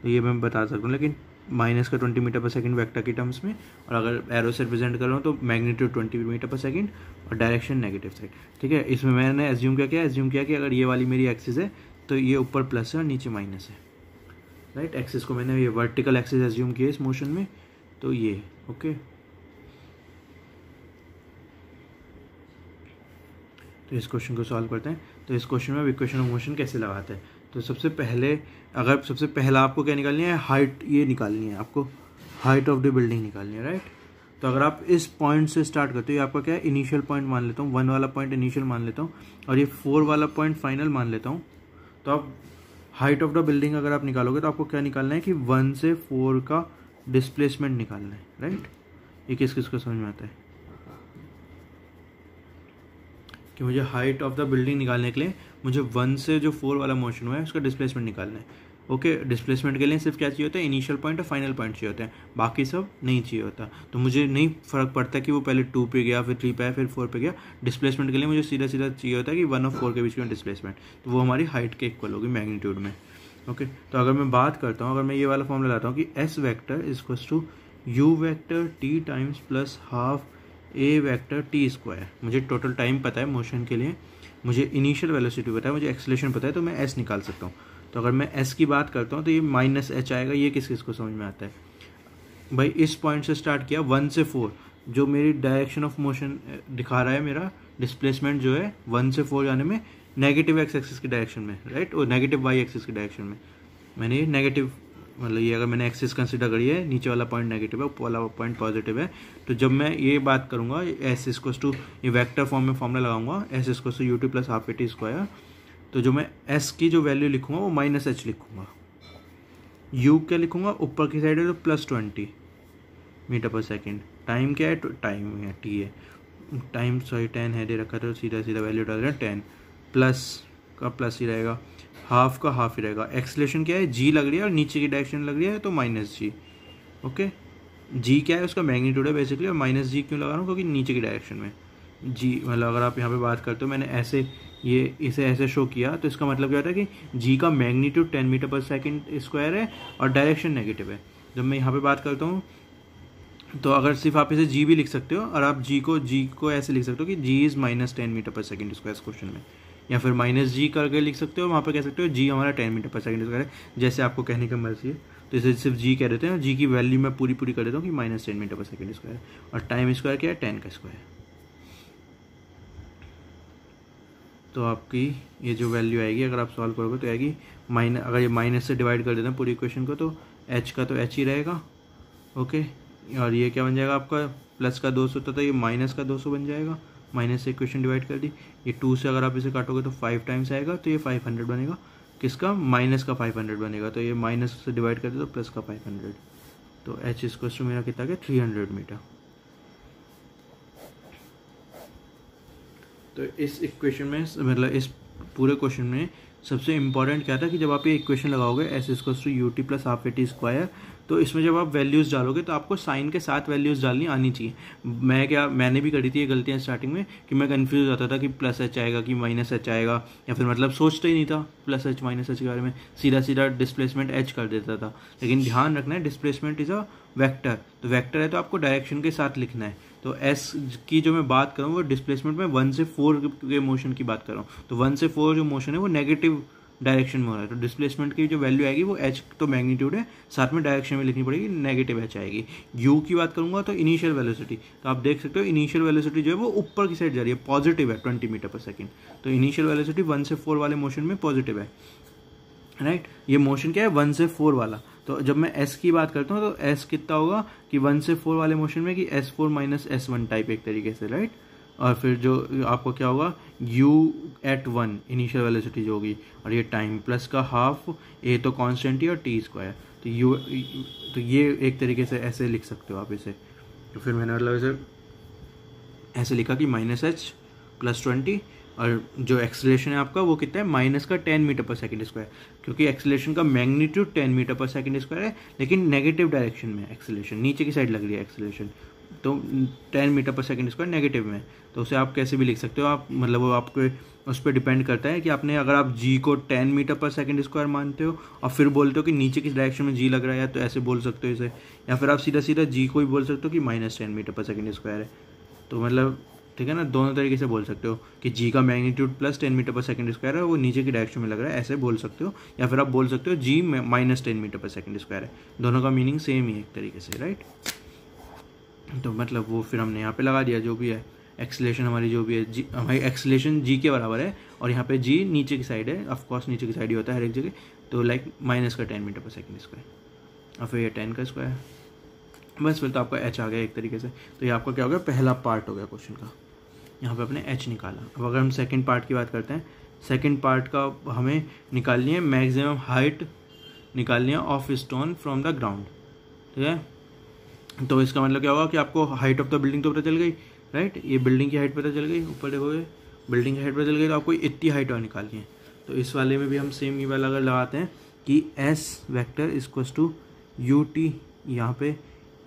S1: तो ये मैं बता सकता हूँ। लेकिन माइनस का 20 मीटर पर सेकेंड वेक्टर की टर्म्स में, और अगर एरो से रिप्रेजेंट कर रहा हूँ तो मैग्नीट्यूड 20 मीटर पर सेकेंड और डायरेक्शन नेगेटिव साइड, ठीक है। इसमें मैंने एज्यूम किया कि अगर ये वाली मेरी एक्सिस है तो ये ऊपर प्लस है और नीचे माइनस है, राइट। एक्सिस को मैंने ये वर्टिकल एक्सिस एज्यूम किया इस मोशन में, तो ये ओके। तो इस क्वेश्चन को सॉल्व करते हैं। तो इस क्वेश्चन में अब इक्वेशन ऑफ मोशन कैसे लगाते हैं, तो सबसे पहला आपको क्या निकालनी है, हाइट ये निकालनी है, आपको हाइट ऑफ द बिल्डिंग निकालनी है, राइट। तो अगर आप इस पॉइंट से स्टार्ट करते हो, ये आपका क्या है, इनिशियल पॉइंट मान लेता हूँ, 1 वाला पॉइंट इनिशियल मान लेता हूँ और ये 4 वाला पॉइंट फाइनल मान लेता हूँ। तो आप हाइट ऑफ द बिल्डिंग अगर आप निकालोगे तो आपको क्या निकालना है कि 1 से 4 का डिस्प्लेसमेंट निकालना है, राइट। ये किस किस को समझ में आता है कि मुझे हाइट ऑफ द बिल्डिंग निकालने के लिए मुझे 1 से जो 4 वाला मोशन हुआ है उसका डिस्प्लेसमेंट निकालना है, ओके। डिस्प्लेसमेंट के लिए सिर्फ क्या चाहिए होता है, इनिशियल पॉइंट और फाइनल पॉइंट चाहिए होते हैं, बाकी सब नहीं चाहिए होता। तो मुझे नहीं फ़र्क पड़ता कि वो पहले 2 पे गया, फिर 3 पे आया, फिर 4 पे गया। डिस्प्लेसमेंट के लिए मुझे सीधा सीधा चाहिए होता है कि 1 और 4 के बीच में डिस्प्लेसमेंट, तो वो हमारी हाइट के इक्वल होगी मैग्नीट्यूड में, ओके। तो अगर मैं बात करता हूँ, अगर मैं ये वाला फॉर्मूला लाता हूँ कि s vector is equals to u vector t times plus half a vector t square. मुझे टोटल टाइम पता है मोशन के लिए, मुझे इनिशियल वेलोसिटी पता है, मुझे एक्सेलरेशन पता है, तो मैं एस निकाल सकता हूँ। तो अगर मैं एस की बात करता हूँ तो ये माइनस एच आएगा। ये किस किस को समझ में आता है भाई, इस पॉइंट से स्टार्ट किया 1 से 4, जो मेरी डायरेक्शन ऑफ मोशन दिखा रहा है, मेरा डिस्प्लेसमेंट जो है 1 से 4 जाने में नेगेटिव एक्स एक्सिस की डायरेक्शन में, राइट, और नेगेटिव वाई एक्सिस की डायरेक्शन में। मैंने ये नेगेटिव मतलब ये अगर मैंने एक्सिस कंसिडर करी है, नीचे वाला पॉइंट नेगेटिव है, ऊपर वाला पॉइंट पॉजिटिव है। तो जब मैं ये बात करूँगा एस इक्वल्स टू, ये वेक्टर फॉर्म में फॉर्मूला लगाऊंगा s equals to u t plus half a t square, तो जो मैं एस की जो वैल्यू लिखूंगा वो माइनस एच लिखूंगा। यू क्या लिखूंगा, ऊपर की साइड है तो प्लस 20 मीटर पर सेकेंड। टाइम क्या है, टाइम है टी है, टाइम 10 है दे रखा, तो सीधा सीधा वैल्यू डाल रहे हैं 10, प्लस का प्लस ही रहेगा, हाफ का हाफ ही रहेगा। एक्सलेशन क्या है, जी लग रही है और नीचे की डायरेक्शन लग रही है तो माइनस जी, ओके। जी क्या है, उसका मैग्नीट्यूड है बेसिकली, और माइनस जी क्यों लगा रहा हूँ, क्योंकि नीचे की डायरेक्शन में जी, मतलब अगर आप यहाँ पे बात करते हो, मैंने ऐसे ये इसे ऐसे शो किया, तो इसका मतलब क्या होता है कि जी का मैग्नीट्यूड 10 मीटर पर सेकेंड स्क्वायर है और डायरेक्शन नेगेटिव है। जब मैं यहाँ पे बात करता हूँ तो अगर सिर्फ आप इसे जी भी लिख सकते हो, और आप जी को ऐसे लिख सकते हो कि जी इज़ माइनस 10 मीटर पर सेकेंड स्क्वायर इस क्वेश्चन में, या फिर माइनस जी करके लिख सकते हो, वहाँ पर कह सकते हो जी हमारा 10 मीटर पर सेकेंड स्क्वायर है, जैसे आपको कहने का मर्जी है। तो इसे सिर्फ जी कह देते हैं, जी की वैल्यू मैं पूरी कर देता हूँ कि माइनस 10 मीटर पर सेकेंड स्क्वायर, और टाइम स्क्वायर क्या है, 10 का स्क्वायर। तो आपकी ये जो वैल्यू आएगी अगर आप सॉल्व करोगे तो आएगी माइनस, अगर ये माइनस से डिवाइड कर देते हैं पूरी इक्वेशन को तो एच का तो एच ही रहेगा, ओके। और ये क्या बन जाएगा आपका, प्लस का 200 था तो ये माइनस का 200 बन जाएगा, माइनस से इक्वेशन डिवाइड कर दी। ये 2 से अगर आप इसे काटोगे तो 5 टाइम्स आएगा, तो ये 500 बनेगा, किसका, माइनस का 500 बनेगा। तो ये माइनस से डिवाइड कर दे तो प्लस का 500, तो एच इक्वल टू मेरा कितना गया, 300 मीटर। तो इस इक्वेशन में मतलब इस पूरे क्वेश्चन में सबसे इम्पॉर्टेंट क्या था कि जब आप ये इक्वेशन लगाओगे s equals to u t plus half a t square, तो इसमें जब आप वैल्यूज़ डालोगे तो आपको साइन के साथ वैल्यूज़ डालनी आनी चाहिए। मैंने भी करी थी ये गलतियाँ स्टार्टिंग में कि मैं कंफ्यूज हो जाता था कि प्लस एच आएगा कि माइनस एच आएगा, या फिर मतलब सोचता ही नहीं था प्लस एच माइनस एच के बारे में, सीधा सीधा डिस्प्लेसमेंट एच कर देता था। लेकिन ध्यान रखना है डिस्प्लेसमेंट इज़ अ वेक्टर, तो वेक्टर है तो आपको डायरेक्शन के साथ लिखना है। तो एस की जो मैं बात कर रहा हूँ वो डिस्प्लेसमेंट में 1 से 4 के मोशन की बात कर रहा हूँ, तो 1 से 4 जो मोशन है वो नेगेटिव डायरेक्शन में हो रहा है, तो डिस्प्लेसमेंट की जो वैल्यू आएगी वो एच तो मैग्नीट्यूड है, साथ में डायरेक्शन में लिखनी पड़ेगी, नेगेटिव एच आएगी। यू की बात करूंगा तो इनिशियल वेलोसिटी, तो आप देख सकते हो इनिशियल वेलोसिटी जो है वो ऊपर की साइड जा रही है, पॉजिटिव है 20 मीटर पर सेकेंड, तो इनिशियल वेलोसिटी 1 से 4 वाले मोशन में पॉजिटिव है, राइट। ये मोशन क्या है 1 से 4 वाला, तो जब मैं s की बात करता हूँ तो s कितना होगा कि 1 से 4 वाले मोशन में कि s4 माइनस s1 टाइप एक तरीके से, राइट। और फिर जो आपको क्या होगा u एट 1 इनिशियल वेलोसिटी जो होगी, और ये टाइम प्लस का हाफ, a तो कांस्टेंट ही और t स्क्वायर, तो u, तो ये एक तरीके से ऐसे लिख सकते हो आप इसे। तो फिर मैंने मतलब ऐसे लिखा कि माइनस एच प्लस 20, और जो एक्सेलरेशन है आपका वो कितना है, माइनस का 10 मीटर पर सेकेंड स्क्वायर, क्योंकि एक्सेलरेशन का मैग्नीट्यूड 10 मीटर पर सेकेंड स्क्वायर है, लेकिन नेगेटिव डायरेक्शन में एक्सेलरेशन, नीचे की साइड लग रही है एक्सेलरेशन, तो 10 मीटर पर सेकेंड स्क्वायर नेगेटिव में, तो उसे आप कैसे भी लिख सकते हो आप, मतलब वो आपके उस पर डिपेंड करता है कि आपने, अगर आप जी को 10 मीटर पर सेकेंड स्क्वायर मानते हो और फिर बोलते हो कि नीचे की डायरेक्शन में जी लग रहा है, तो ऐसे बोल सकते हो इसे, या फिर आप सीधा सीधा जी को ही बोल सकते हो कि माइनस 10 मीटर पर सेकेंड स्क्वायर है। तो मतलब ठीक है ना, दोनों तरीके से बोल सकते हो कि जी का मैग्नीट्यूड प्लस 10 मीटर पर सेकंड स्क्वायर है, वो नीचे की डायरेक्शन में लग रहा है, ऐसे बोल सकते हो। या फिर आप बोल सकते हो जी माइनस 10 मीटर पर सेकंड स्क्वायर है। दोनों का मीनिंग सेम ही है एक तरीके से, राइट। तो मतलब वो फिर हमने यहाँ पे लगा दिया, जो भी है एक्सेलेरेशन हमारी जो भी है जी, हमारी एक्सेलेरेशन जी के बराबर है, और यहाँ पे जी नीचे की साइड है, ऑफकोर्स नीचे की साइड ही होता है हर एक जगह, तो लाइक माइनस का 10 मीटर पर सेकंड स्क्वायर और फिर ये 10 का स्क्वायर। बस फिर तो आपका एच आ गया एक तरीके से। तो ये आपका क्या हो गया, पहला पार्ट हो गया क्वेश्चन का। यहाँ पे अपने एच निकाला। अब अगर हम सेकंड पार्ट की बात करते हैं, सेकंड पार्ट का हमें निकालनी है मैक्सिमम हाइट निकालनी है of stone from the ground, ठीक है। तो इसका मतलब क्या होगा कि आपको हाइट ऑफ द बिल्डिंग तो पता चल गई, राइट। ये बिल्डिंग की हाइट पता चल गई, ऊपर देखोगे बिल्डिंग की हाइट पता चल गई, तो आपको इतनी हाइट और निकालनी है। तो इस वाले में भी हम सेम ये वाला अगर लगाते हैं कि s vector equals to u t, यहाँ पे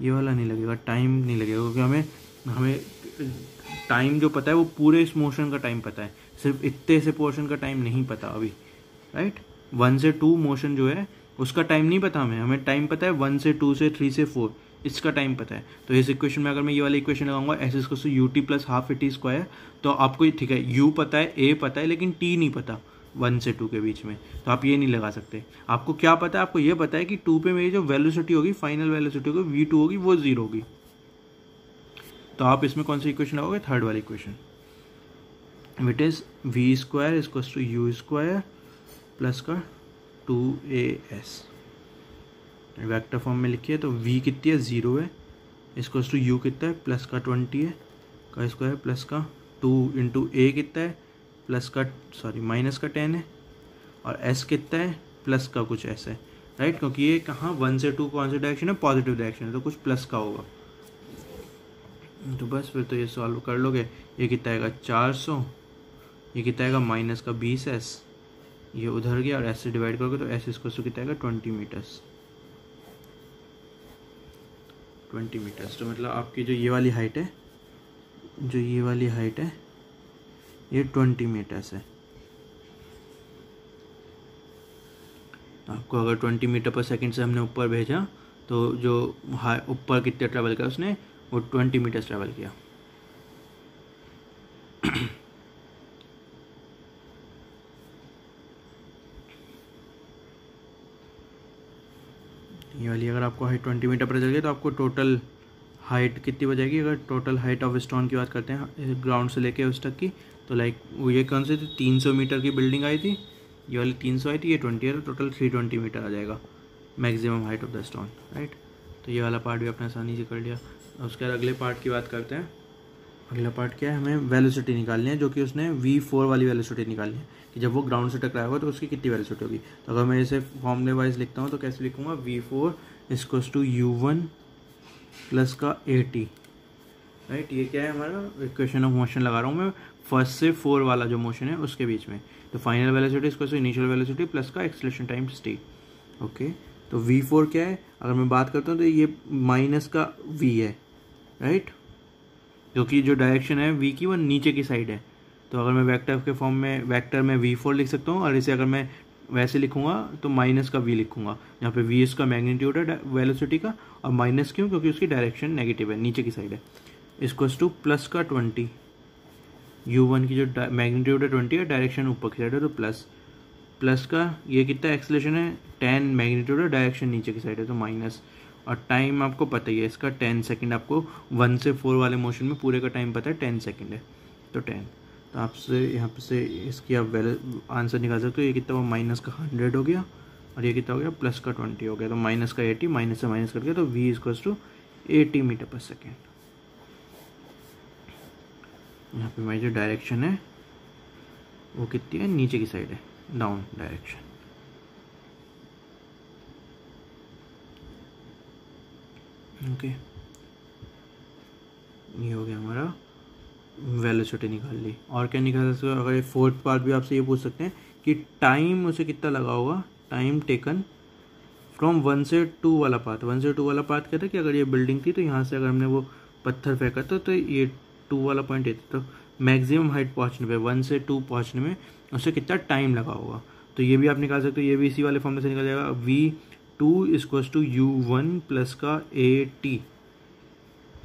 S1: ये वाला नहीं लगेगा, टाइम नहीं लगेगा, क्योंकि हमें टाइम जो पता है वो पूरे इस मोशन का टाइम पता है, सिर्फ इतने से पोर्शन का टाइम नहीं पता अभी, राइट। 1 से 2 मोशन जो है उसका टाइम नहीं पता हमें टाइम पता है 1 से 2 से 3 से 4 इसका टाइम पता है। तो इस इक्वेशन में अगर मैं ये वाला इक्वेशन लगाऊंगा s equals to u t plus half a t square, तो आपको ठीक है यू पता है, ए पता है, लेकिन टी नहीं पता 1 से 2 के बीच में, तो आप ये नहीं लगा सकते। आपको क्या पता है, आपको ये पता है कि 2 पे मेरी जो वेलोसिटी होगी, फाइनल वेलोसिटी होगी v2 होगी, वो 0 होगी। तो आप इसमें कौन सी इक्वेशन लगाओगे, थर्ड वाली equation, with is v square equals to u square plus का 2as। वेक्टर फॉर्म में लिखिए तो v कितनी है, 0 है, इक्वल्स टू u कितना है, प्लस का 20 है का स्क्वायर, प्लस का 2 इंटू a कितना है, प्लस का माइनस का 10 है, और s कितना है, प्लस का कुछ ऐसा है, राइट। क्योंकि ये कहाँ 1 से 2 कौन सी डायरेक्शन है, पॉजिटिव डायरेक्शन है, तो कुछ प्लस का होगा। तो बस फिर तो ये सॉल्व कर लोगे। ये कितना आएगा 400, ये कितना आएगा माइनस का 20s, ये उधर गया, और s से डिवाइड करोगे तो s इक्वल्स टू कितना आएगा 20 मीटर्स। तो मतलब आपकी जो ये वाली हाइट है, ये 20 मीटर्स है। आपको अगर 20 मीटर पर सेकंड से हमने ऊपर भेजा, तो जो ऊपर कितने ट्रैवल किया उसने, वो 20 मीटर्स ट्रैवल किया। ये वाली अगर आपको हाइट 20 मीटर पर चल गई, तो आपको टोटल हाइट कितनी हो जाएगी। अगर टोटल हाइट ऑफ स्टोन की बात करते हैं ग्राउंड से लेके उस तक की, तो लाइक वो ये कौन सी थी, 300 मीटर की बिल्डिंग आई थी, ये वाली 300 आई थी, ये 20 है, तो टोटल 320 मीटर आ जाएगा maximum height of the stone, right. तो ये वाला पार्ट भी आपने आसानी से कर लिया। उसके बाद अगले पार्ट की बात करते हैं। अगला पार्ट क्या है, हमें वेलोसिटी निकालनी है, जो कि उसने v4 वाली वेलोसिटी निकालनी है कि जब वो ग्राउंड से टकराया होगा तो उसकी कितनी वेलोसिटी होगी। तो अगर मैं इसे फॉर्मूले वाइज लिखता हूँ तो कैसे लिखूंगा, v4 equals to u1 plus का at, राइट। ये क्या है हमारा इक्वेशन ऑफ मोशन लगा रहा हूँ मैं, फर्स्ट से 4 वाला जो मोशन है उसके बीच में। तो final velocity equals to initial velocity plus का एक्सेलरेशन टाइम्स t, ओके। तो v4 क्या है, अगर मैं बात करता हूँ तो ये माइनस का v है, राइट, क्योंकि जो डायरेक्शन है v की वो नीचे की साइड है। तो अगर मैं वेक्टर के फॉर्म में वेक्टर में v4 लिख सकता हूँ, और इसे अगर मैं वैसे लिखूंगा तो माइनस का v लिखूंगा, यहाँ पे v इसका मैग्नीट्यूड है वेलोसिटी का, और माइनस क्यों, क्योंकि उसकी डायरेक्शन नेगेटिव है, नीचे की साइड है। इक्वल्स टू प्लस का 20, u1 की जो मैग्नीट्यूड है 20 है, डायरेक्शन ऊपर की साइड है, तो प्लस का ये कितना एक्सेलरेशन है 10, मैग्नीट्यूड है, डायरेक्शन नीचे की साइड है, तो माइनस, और टाइम आपको पता ही है इसका 10 सेकंड। आपको 1 से 4 वाले मोशन में पूरे का टाइम पता है 10 सेकंड है, तो 10। तो आपसे यहाँ पे से इसकी आप आंसर निकाल सकते हो। ये कितना हुआ, माइनस का 100 हो गया, और ये कितना हो गया, प्लस का 20 हो गया, तो माइनस का 80, माइनस से माइनस करके तो v इक्वल्स टू 80 मीटर पर सेकेंड। यहाँ पे हमारी जो डायरेक्शन है वो कितनी है, नीचे की साइड है, डाउन डायरेक्शन। ओके, ये हो गया हमारा वेलोसिटी निकाल ली। और क्या निकाल सकते हो, अगर ये फोर्थ पार्ट भी आपसे ये पूछ सकते हैं कि टाइम उसे कितना लगा होगा, टाइम टेकन फ्रॉम 1 से 2 वाला पाथ। 1 से 2 वाला पाथ कहता है कि अगर ये बिल्डिंग थी तो यहाँ से अगर हमने वो पत्थर फेंका तो ये 2 वाला पॉइंट ये था, तो मैक्सिमम हाइट पहुँचने पे 1 से 2 पहुँचने में उसे कितना टाइम लगा होगा। तो ये भी आप निकाल सकते हो, ये भी इसी वाले फॉर्म में से निकल जाएगा, v2 equals to u1 plus का at।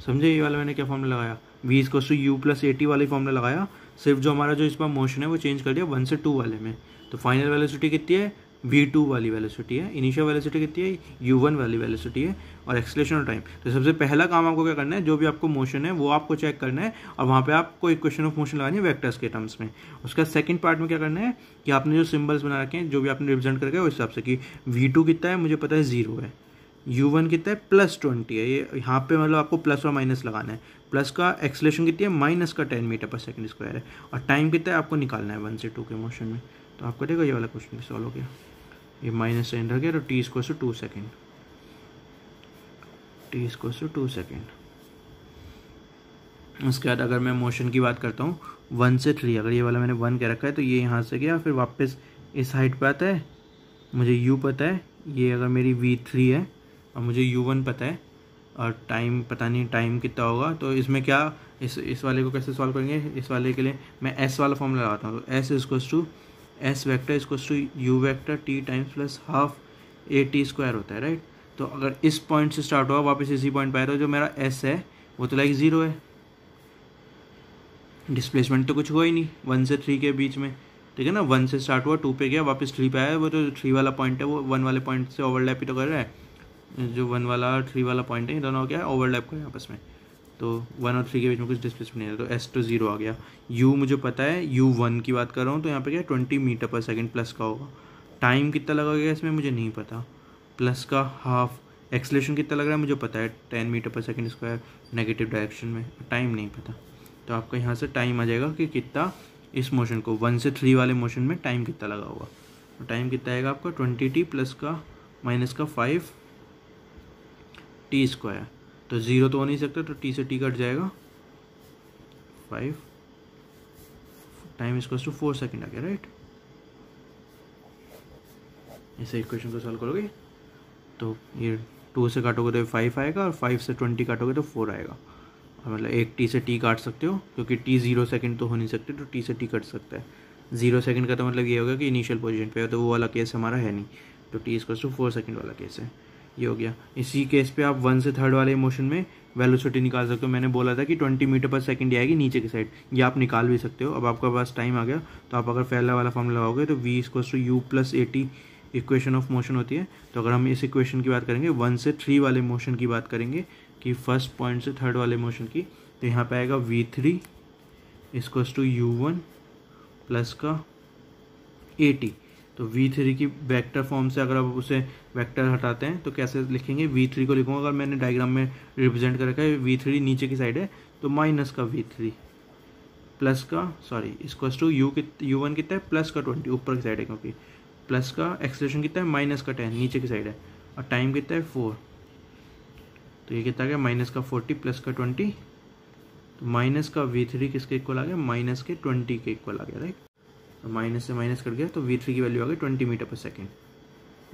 S1: समझे ये वाला मैंने क्या फॉर्मूला लगाया, v equals to u plus a t वाली फॉर्मूला लगाया, सिर्फ जो हमारा जो इस बार मोशन है वो चेंज कर दिया 1 से 2 वाले में। तो फाइनल वेलोसिटी कितनी है, v2 वाली वेलोसिटी है, इनिशियल वेलोसिटी कितनी है, u1 वाली वेलोसिटी है, और एक्सेलरेशन और टाइम। तो सबसे पहला काम आपको क्या करना है, जो भी आपको मोशन है वो आपको चेक करना है, और वहाँ पे आपको इक्वेशन ऑफ मोशन लगानी है वेक्टर्स के टर्म्स में। उसका सेकंड पार्ट में क्या करना है कि आपने जो सिंबल्स बना रखे हैं, जो भी आपने रिप्रेजेंट करके उस हिसाब से कि v2 कितना है मुझे पता है 0 है, u1 कितना है +20 है, ये यहाँ पे मतलब आपको प्लस और माइनस लगाना है। प्लस का एक्सेलरेशन कितनी है, माइनस का 10 मीटर पर सेकंड स्क्वायर है, और टाइम कितना है आपको निकालना है 1 से 2 के मोशन में। तो आपको देखो ये वाला क्वेश्चन सॉल्व हो गया, ये माइनस साइन रह गया, तो t equals to 2 second, t equals to 2 second. उसके बाद अगर मैं मोशन की बात करता हूँ 1 से 3, अगर ये वाला मैंने 1 कह रखा है तो ये यहाँ से गया फिर वापस इस हाइट पे आता है, मुझे u पता है, ये अगर मेरी v3 है और मुझे u1 पता है, और टाइम पता नहीं टाइम कितना होगा। तो इसमें क्या इस वाले को कैसे सॉल्व करेंगे, इस वाले के लिए मैं s वाला फॉर्मूला लगाता हूँ। तो s equals to s vector equals to u vector t times plus half a t square होता है, राइट। तो अगर इस पॉइंट से स्टार्ट हुआ वापस इसी पॉइंट पे आया, तो जो मेरा एस है वो तो लाइक 0 है, डिस्प्लेसमेंट तो कुछ हुआ ही नहीं 1 से 3 के बीच में, ठीक है ना। 1 से स्टार्ट हुआ 2 पे गया वापस 3 पे आया, वो तो 3 वाला पॉइंट है, वो 1 वाले पॉइंट से ओवरलैप ही तो कर रहा है, जो 1 वाला 3 वाला पॉइंट है, ये दोनों क्या है ओवरलैप कर रहे हैं आपस में। तो 1 और 3 के बीच में कुछ डिस्प्लेसमेंट नहीं है, तो एस तो 0 आ गया। u मुझे पता है, u1 की बात कर रहा हूँ, तो यहाँ पे क्या 20 मीटर पर सेकंड प्लस का होगा। टाइम कितना लगेगा इसमें मुझे नहीं पता, प्लस का हाफ। एक्सेलरेशन कितना लग रहा है मुझे पता है 10 मीटर पर सेकंड स्क्वायर नेगेटिव डायरेक्शन में, टाइम नहीं पता। तो आपका यहाँ से टाइम आ जाएगा कि कितना इस मोशन को 1 से 3 वाले मोशन में टाइम कितना लगा होगा। तो टाइम कितना आएगा आपका 20t प्लस का माइनस का 5t स्क्वायर। तो 0 तो हो नहीं सकता, तो t से t कट जाएगा 5, टाइम इक्वल्स टू 4 सेकेंड आ गया, राइट। इसे इक्वेशन को सॉल्व करोगे तो ये 2 से काटोगे तो 5 आएगा, और 5 से 20 काटोगे तो 4 आएगा। और मतलब एक t से t काट सकते हो, क्योंकि t 0 सेकेंड तो हो नहीं सकते, तो t से t कट सकता है। 0 सेकेंड का तो मतलब ये होगा कि इनिशियल पोजीशन पे है, तो वो वाला केस हमारा है नहीं, तो t इक्वल्स टू 4 सेकेंड वाला केस है, ये हो गया। इसी केस पे आप 1 से 3 वाले मोशन में वेलोसिटी निकाल सकते हो। मैंने बोला था कि 20 मीटर पर सेकंड आएगी नीचे की साइड, ये आप निकाल भी सकते हो। अब आपका पास टाइम आ गया, तो आप अगर पहला वाला फॉर्मूला लगाओगे तो v equals to u plus a t equation of motion होती है। तो अगर हम इस इक्वेशन की बात करेंगे 1 से 3 वाले मोशन की बात करेंगे कि फर्स्ट पॉइंट से 3rd वाले मोशन की, तो यहाँ पे आएगा v3 equals to u1 plus का ए टी। तो v3 की वेक्टर फॉर्म से अगर आप उसे वेक्टर हटाते हैं तो कैसे लिखेंगे, v3 को लिखूंगा, अगर मैंने डायग्राम में रिप्रेजेंट कर रखा है v3 नीचे की साइड है, तो माइनस का v3 प्लस का इक्वल्स टू u1 कितना है प्लस का 20 ऊपर की साइड है, क्योंकि प्लस का एक्सेलरेशन कितना है माइनस का 10 नीचे की साइड है, और टाइम कितना है 4। तो ये कितना आ गया माइनस का 40 प्लस का 20, तो माइनस का v3 किसके इक्वल आ गया, माइनस के 20 के इक्वल आ गया, राइट। तो माइनस से माइनस कट गया, तो v3 की वैल्यू आ गई 20 मीटर पर सेकेंड,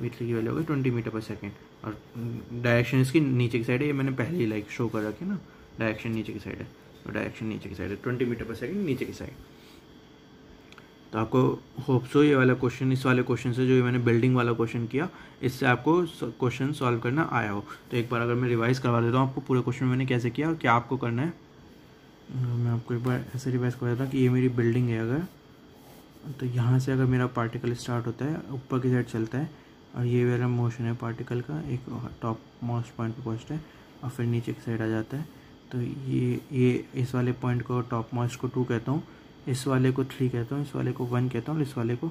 S1: v3 की वैल्यू आ गई 20 मीटर पर सेकेंड। और डायरेक्शन इसकी नीचे की साइड है, ये मैंने पहले ही लाइक शो कर रखी है ना, डायरेक्शन नीचे की साइड है, तो डायरेक्शन नीचे की साइड है 20 मीटर पर सेकेंड नीचे की साइड। तो आपको होप सो ये वाला क्वेश्चन, इस वाले क्वेश्चन से जो मैंने बिल्डिंग वाला क्वेश्चन किया, इससे आपको क्वेश्चन सॉल्व करना आया हो। तो एक बार अगर मैं रिवाइज करवा देता हूँ आपको पूरे क्वेश्चन मैंने कैसे किया और क्या आपको करना है। मैं आपको एक बार ऐसे रिवाइज कर देता हूँ कि ये मेरी बिल्डिंग है, अगर तो यहाँ से अगर मेरा पार्टिकल स्टार्ट होता है, ऊपर की साइड चलता है, और ये मेरा मोशन है पार्टिकल का, एक टॉप मोस्ट पॉइंट पे पहुँचता है और फिर नीचे की साइड आ जाता है। तो ये इस वाले पॉइंट को टॉप मोस्ट को 2 कहता हूँ, इस वाले को 3 कहता हूँ, इस वाले को 1 कहता हूँ, इस वाले को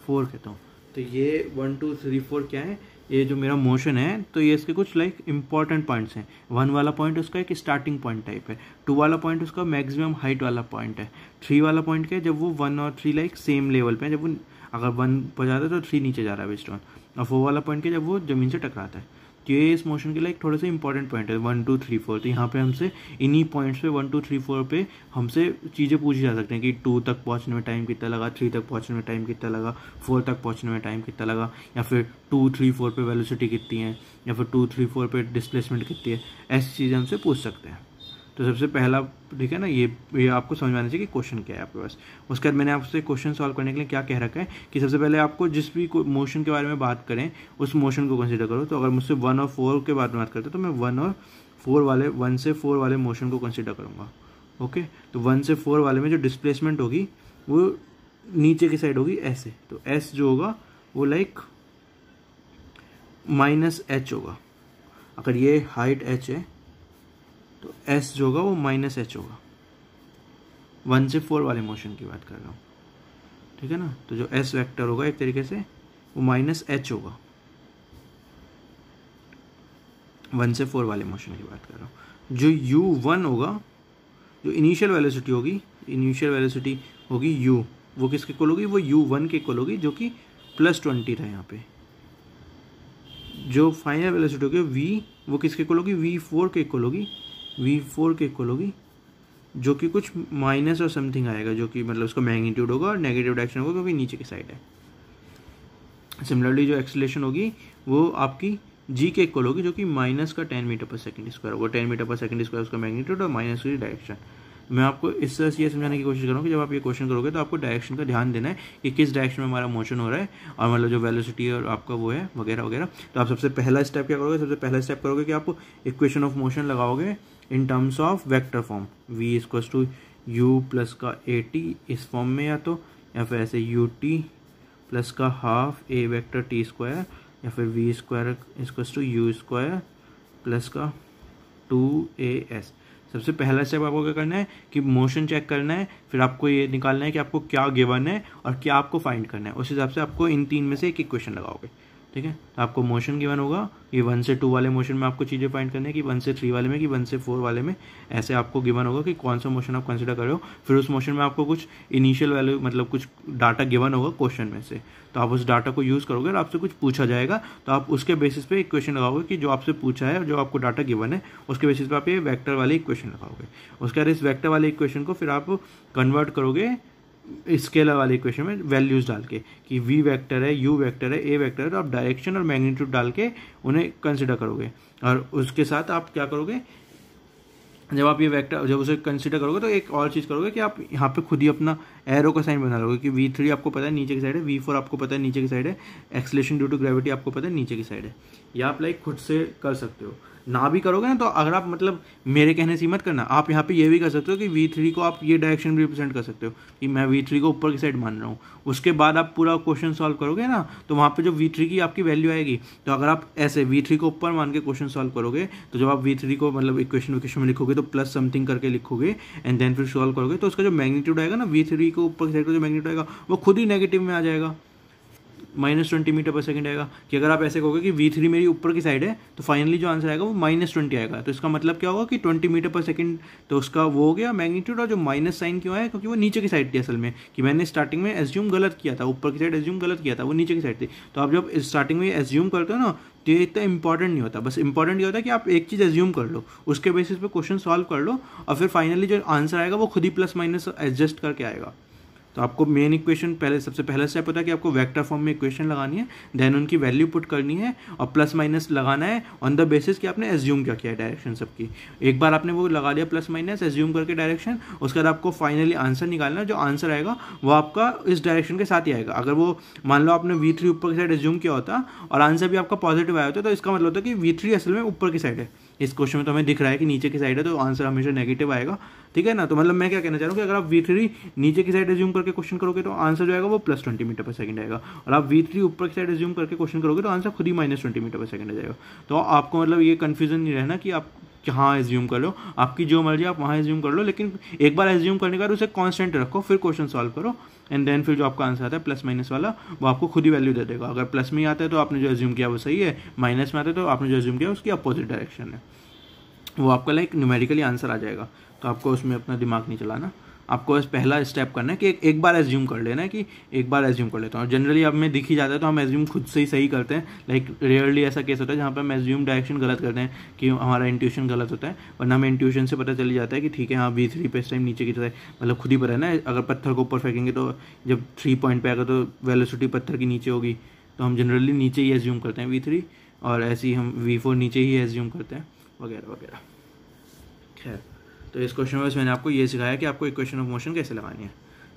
S1: 4 कहता हूँ। तो ये 1 2 3 4 क्या है, ये जो मेरा मोशन है, तो ये इसके कुछ लाइक इंपॉर्टेंट पॉइंट्स हैं। 1 वाला पॉइंट उसका एक स्टार्टिंग पॉइंट टाइप है, 2 वाला पॉइंट उसका मैक्सिमम हाइट वाला पॉइंट है, 3 वाला पॉइंट क्या है, जब वो 1 और 3 लाइक सेम लेवल पे है, जब वो अगर 1 पर जाता है तो 3 नीचे जा रहा है बेस्ड ऑन, और 4 वाला पॉइंट क्या, जब वो ज़मीन से टकराता है। तो ये इस मोशन के लिए थोड़े से इंपॉर्टेंट पॉइंट है 1 2 3 4। तो यहाँ पे हमसे इन्हीं पॉइंट्स पे 1 2 3 4 पे हमसे चीज़ें पूछी जा सकती हैं कि 2 तक पहुँचने में टाइम कितना लगा, 3 तक पहुँचने में टाइम कितना लगा, 4 तक पहुँचने में टाइम कितना लगा, या फिर 2 3 4 पे वेलोसिटी कितनी है, या फिर 2 3 4 पे डिस्प्लेसमेंट कितनी है, ऐसी चीज़ें हमसे पूछ सकते हैं। तो सबसे पहला ठीक है ना, ये आपको समझ में आना चाहिए कि क्वेश्चन क्या है आपके पास। उसके बाद मैंने आपसे क्वेश्चन सॉल्व करने के लिए क्या कह रखा है कि सबसे पहले आपको जिस भी मोशन के बारे में बात करें उस मोशन को कंसीडर करो। तो अगर मुझसे 1 और 4 के बारे में बात करते हैं तो मैं 1 से 4 वाले मोशन को कंसीडर करूँगा। ओके, तो 1 से 4 वाले में जो डिस्प्लेसमेंट होगी वो नीचे की साइड होगी ऐसे, तो एस जो होगा वो लाइक माइनस एच होगा। अगर ये हाइट एच है तो एस जो होगा वो माइनस एच होगा। 1 से 4 वाले मोशन की बात कर रहा हूँ, ठीक है ना। तो जो एस वेक्टर होगा एक तरीके से वो माइनस एच होगा। 1 से 4 वाले मोशन की बात कर रहा हूँ। जो u1 होगा, जो इनिशियल वेलोसिटी होगी u, वो किसके इक्वल होगी, वो u1 के इक्वल होगी, जो कि +20 था यहाँ पे। जो फाइनल वेलोसिटी होगी v, वो किसके इक्वल होगी, v4 के इक्वल होगी, जो कि कुछ माइनस और समथिंग आएगा, जो कि मतलब उसका मैग्नीट्यूड होगा और नेगेटिव डायरेक्शन होगा क्योंकि नीचे की साइड है। सिमिलरली जो एक्सेलरेशन होगी वो आपकी g के इक्वल होगी, जो कि माइनस का 10 मीटर पर सेकंड स्क्वायर होगा। 10 मीटर पर सेकंड स्क्वायर उसका मैग्नीट्यूड और माइनस की डायरेक्शन। मैं आपको इस तरह से ये समझाने की कोशिश करूँगा कि जब आप ये क्वेश्चन करोगे तो आपको डायरेक्शन का ध्यान देना है कि किस डायरेक्शन में हमारा मोशन हो रहा है, और मतलब जो वेलोसिटी और आपका वो है वगैरह वगैरह। तो आप सबसे पहला स्टेप क्या करोगे, सबसे पहला स्टेप करोगे कि आप इक्वेशन ऑफ मोशन लगाओगे in terms of vector form, v equals to u plus का at इस फॉर्म में, या फिर ऐसे ut प्लस का half a vector t square, या फिर v square equals to u square plus का 2as। सबसे पहला स्टेप आपको क्या करना है कि मोशन चेक करना है, फिर आपको ये निकालना है कि आपको क्या गिवन है और क्या आपको फाइंड करना है। उस हिसाब से आपको इन तीन में से एक इक्वेशन लगाओगे, ठीक है। तो आपको मोशन गिवन होगा, ये 1 से 2 वाले मोशन में आपको चीज़ें फाइंड करनी है कि 1 से 3 वाले में, कि 1 से 4 वाले में, ऐसे आपको गिवन होगा कि कौन सा मोशन आप कंसिडर कर रहे हो। फिर उस मोशन में आपको कुछ इनिशियल वैल्यू मतलब कुछ डाटा गिवन होगा क्वेश्चन में से, तो आप उस डाटा को यूज़ करोगे और आपसे कुछ पूछा जाएगा तो आप उसके बेसिस पे इक्वेशन लगाओगे कि जो आपसे पूछा है और जो आपको डाटा गिवन है उसके बेसिस पे आप ये वेक्टर वाली इक्वेशन लगाओगे। उसके बाद इस वेक्टर वाले इक्वेशन को फिर आप कन्वर्ट करोगे स्केलर वाले इक्वेशन में वैल्यूज डाल के कि v वेक्टर है, u वेक्टर है, a वेक्टर है, तो आप डायरेक्शन और मैग्नीट्यूड डाल के उन्हें कंसिडर करोगे। और उसके साथ आप क्या करोगे, जब आप ये वेक्टर जब उसे कंसिडर करोगे तो एक और चीज़ करोगे कि आप यहाँ पे खुद ही अपना एरो का साइन बना लोगे कि v3 आपको पता है नीचे की साइड है, v4 आपको पता है नीचे की साइड है, एक्सेलरेशन ड्यू टू ग्रेविटी आपको पता है नीचे की साइड है। या आप लाइक खुद से कर सकते हो, ना भी करोगे ना तो अगर आप मतलब मेरे कहने से मत करना, आप यहाँ पे ये भी कर सकते हो कि v3 को आप ये डायरेक्शन भी रिप्रेजेंट कर सकते हो कि मैं v3 को ऊपर की साइड मान रहा हूँ। उसके बाद आप पूरा क्वेश्चन सॉल्व करोगे ना तो वहाँ पे जो v3 की आपकी वैल्यू आएगी, तो अगर आप ऐसे v3 को ऊपर मान के क्वेश्चन सॉल्व करोगे तो जब आप v3 को मतलब इक्वेशन में लिखोगे तो प्लस समथिंग करके लिखोगे एंड देन फिर सॉल्व करोगे तो उसका जो मैग्नीट्यूड आएगा ना v3 को ऊपर की साइड का जो मैग्नीट्यूड आएगा वो खुद ही नेगेटिव में आ जाएगा, -20 मीटर पर सेकंड आएगा। कि अगर आप ऐसे कहोगे कि v3 मेरी ऊपर की साइड है तो फाइनली जो आंसर आएगा वो -20 आएगा। तो इसका मतलब क्या होगा कि 20 मीटर पर सेकंड, तो उसका वो हो गया मैग्नीट्यूड। और जो माइनस साइन क्यों आया, क्योंकि वो नीचे की साइड थी असल में, कि मैंने स्टार्टिंग में एज्यूम गलत किया था, ऊपर की साइड एज्यूम गलत किया था, वो नीचे की साइड थी। तो आप जब स्टार्टिंग में एज्यूम करते हो ना तो ये इतना इंपॉर्टेंट नहीं होता, बस इंपॉर्टेंट ये होता है कि आप एक चीज़ एज्यूम कर लो, उसके बेसिस पे क्वेश्चन सॉल्व कर लो और फिर फाइनली जो आंसर आएगा वो खुद ही प्लस माइनस एडजस्ट करके आएगा। तो आपको मेन इक्वेशन पहले सबसे पहला स्टेप होता है कि आपको वेक्टर फॉर्म में इक्वेशन लगानी है, देन उनकी वैल्यू पुट करनी है और प्लस माइनस लगाना है ऑन द बेसिस कि आपने एज्यूम क्या किया है डायरेक्शन सबकी। एक बार आपने वो लगा लिया प्लस माइनस एज्यूम करके डायरेक्शन, उसके बाद आपको फाइनली आंसर निकालना है। जो आंसर आएगा वो आपका इस डायरेक्शन के साथ ही आएगा। अगर वो मान लो आपने v3 ऊपर की साइड एज्यूम किया होता और आंसर भी आपका पॉजिटिव आया होता तो इसका मतलब होता है कि v3 असल में ऊपर की साइड है। इस क्वेश्चन में तो हमें दिख रहा है कि नीचे की साइड है तो आंसर हमेशा नेगेटिव आएगा, ठीक है ना। तो मतलब मैं क्या कहना चाह रहा हूँ कि अगर आप v3 नीचे की साइड एज्यूम करके क्वेश्चन करोगे तो आंसर जो आएगा वो +20 मीटर पर सेकंड आएगा, और आप v3 ऊपर की साइड एज्यूम करके क्वेश्चन करोगे तो आंसर खुद ही -20 मीटर पर सेकंड आ जाएगा। तो आपको मतलब ये कन्फ्यूजन नहीं रहना कि आप कहाँ एज्यूम कर लो, आपकी जो मर्जी आप वहाँ एज्यूम कर लो, लेकिन एक बार एज्यूम करने के बाद उसे कांस्टेंट रखो, फिर क्वेश्चन सॉल्व करो एंड देन फिर जो आपका आंसर आता है प्लस माइनस वाला वो आपको खुद ही वैल्यू दे देगा। अगर प्लस में आता है तो आपने जो एज्यूम किया वो सही है, माइनस में आता है तो आपने जो एज्यूम किया उसकी अपोजिट डायरेक्शन है, वो आपका लाइक न्यूमेरिकली आंसर आ जाएगा। तो आपको उसमें अपना दिमाग नहीं चलाना, आपको बस पहला स्टेप करना है कि एक बार एज्यूम कर लेना है कि एक बार एज्यूम कर लेता हूँ। जनरली अब में दिख ही जाता है तो हम एज्यूम खुद से ही सही करते हैं, लाइक रेयरली ऐसा केस होता है जहाँ पर हम एज्यूम डायरेक्शन गलत करते हैं कि हमारा इंट्यूशन गलत होता है, वरना हमें इंट्यूशन से पता चल जाता है कि ठीक है हाँ v3 पे इस टाइम नीचे की तरह, मतलब खुद ही पता है ना, अगर पत्थर को ऊपर फेंकेंगे तो जब 3 पॉइंट पे आएगा तो वेलोसिटी पत्थर की नीचे होगी, तो हम जनरली नीचे ही एज्यूम करते हैं v3, और ऐसे ही हम v4 नीचे ही एज्यूम करते हैं वगैरह वगैरह। खैर, तो इस क्वेश्चन में बस मैंने आपको ये सिखाया कि आपको इक्वेशन ऑफ मोशन कैसे लगानी है।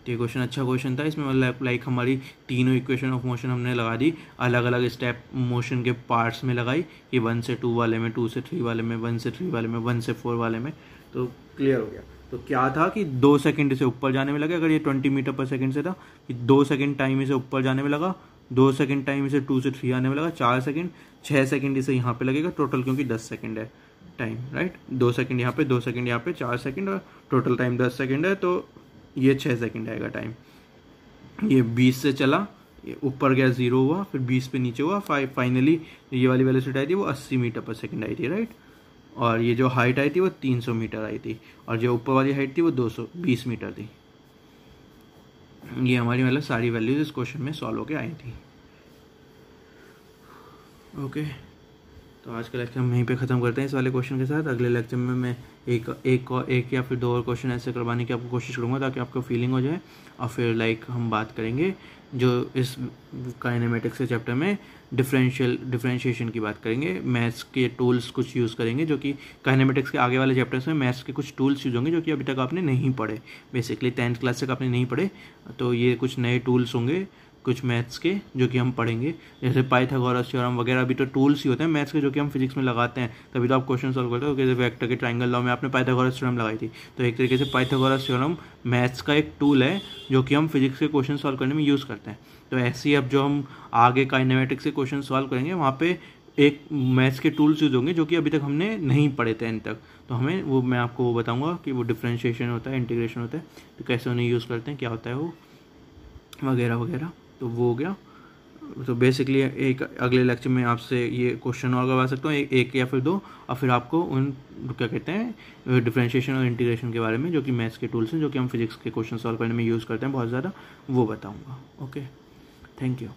S1: तो ये क्वेश्चन अच्छा क्वेश्चन था, इसमें मतलब लाइक हमारी तीनों इक्वेशन ऑफ मोशन हमने लगा दी, अलग अलग स्टेप मोशन के पार्ट्स में लगाई कि 1 से 2 वाले में, 2 से 3 वाले में, 1 से 3 वाले में, 1 से 4 वाले में, तो क्लियर हो गया। तो क्या था कि 2 सेकंड इसे ऊपर जाने में लगे, अगर ये 20 मीटर पर सेकंड से था कि 2 सेकंड टाइम इसे ऊपर जाने में लगा, 2 सेकंड टाइम इसे 2 से 3 आने में लगा, 4 सेकंड, 6 सेकंड इसे यहाँ पे लगेगा टोटल, क्योंकि 10 सेकंड है टाइम, राइट। 2 सेकंड यहाँ पे, 2 सेकंड यहाँ पे, 4 सेकंड और टोटल टाइम 10 सेकंड है, तो ये 6 सेकंड आएगा टाइम। ये 20 से चला, ये ऊपर गया 0 हुआ, फिर 20 पे नीचे हुआ, फाइनली ये वाली वेलोसिटी आई थी वो 80 मीटर पर सेकंड आई थी, राइट। और ये जो हाइट आई थी वो 300 मीटर आई थी, और जो ऊपर वाली हाइट थी वो 220 मीटर थी। ये हमारी मतलब सारी वैल्यूज इस क्वेश्चन में सॉल्व होके आई थी। ओके, तो आज का लेक्चर हम यहीं पे ख़त्म करते हैं इस वाले क्वेश्चन के साथ। अगले लेक्चर में मैं एक या फिर 2 और क्वेश्चन ऐसे करवाने की आपको कोशिश करूँगा ताकि आपको फीलिंग हो जाए, और फिर हम बात करेंगे जो इस काइनेमेटिक्स के चैप्टर में डिफरेंशिएशन की बात करेंगे। मैथ्स के टूल्स कुछ यूज़ करेंगे, जो कि काइनेमेटिक्स के आगे वाले चैप्टर्स में मैथ्स के कुछ टूल्स यूज होंगे जो कि अभी तक आपने नहीं पढ़े, बेसिकली 10th क्लास तक आपने नहीं पढ़े। तो ये कुछ नए टूल्स होंगे कुछ मैथ्स के जो कि हम पढ़ेंगे, जैसे पाइथागोरस थ्योरम वगैरह भी तो टूल्स ही होते हैं मैथ्स के, जो कि हम फिजिक्स में लगाते हैं, तभी तो आप क्वेश्चन सॉल्व करते हो। जैसे वेक्टर के ट्रायंगल लॉ में आपने पाइथागोरस थ्योरम लगाई थी, तो एक तरीके से पाइथागोरस थ्योरम मैथ्स का एक टूल है जो कि हम फिजिक्स के क्वेश्चन सॉल्व करने में यूज़ करते हैं। तो ऐसे ही अब जो हम आगे काइनेमेटिक्स के क्वेश्चन सॉल्व करेंगे वहाँ पे एक मैथ्स के टूल्स यूज होंगे जो कि अभी तक हमने नहीं पढ़े 10th तक, तो हमें वो मैं आपको वो बताऊँगा कि वो डिफ्रेंशिएशन होता है, इंटीग्रेशन होता है, तो कैसे उन्हें यूज़ करते हैं, क्या होता है वो वगैरह वगैरह। तो वो हो गया। तो बेसिकली एक अगले लेक्चर में आपसे ये क्वेश्चन और करवा सकता हूँ, एक या फिर 2, और फिर आपको उन क्या कहते हैं डिफरेंशिएशन और इंटीग्रेशन के बारे में जो कि मैथ्स के टूल्स हैं जो कि हम फिजिक्स के क्वेश्चन सॉल्व करने में यूज़ करते हैं बहुत ज़्यादा, वो बताऊँगा। Okay, thank you.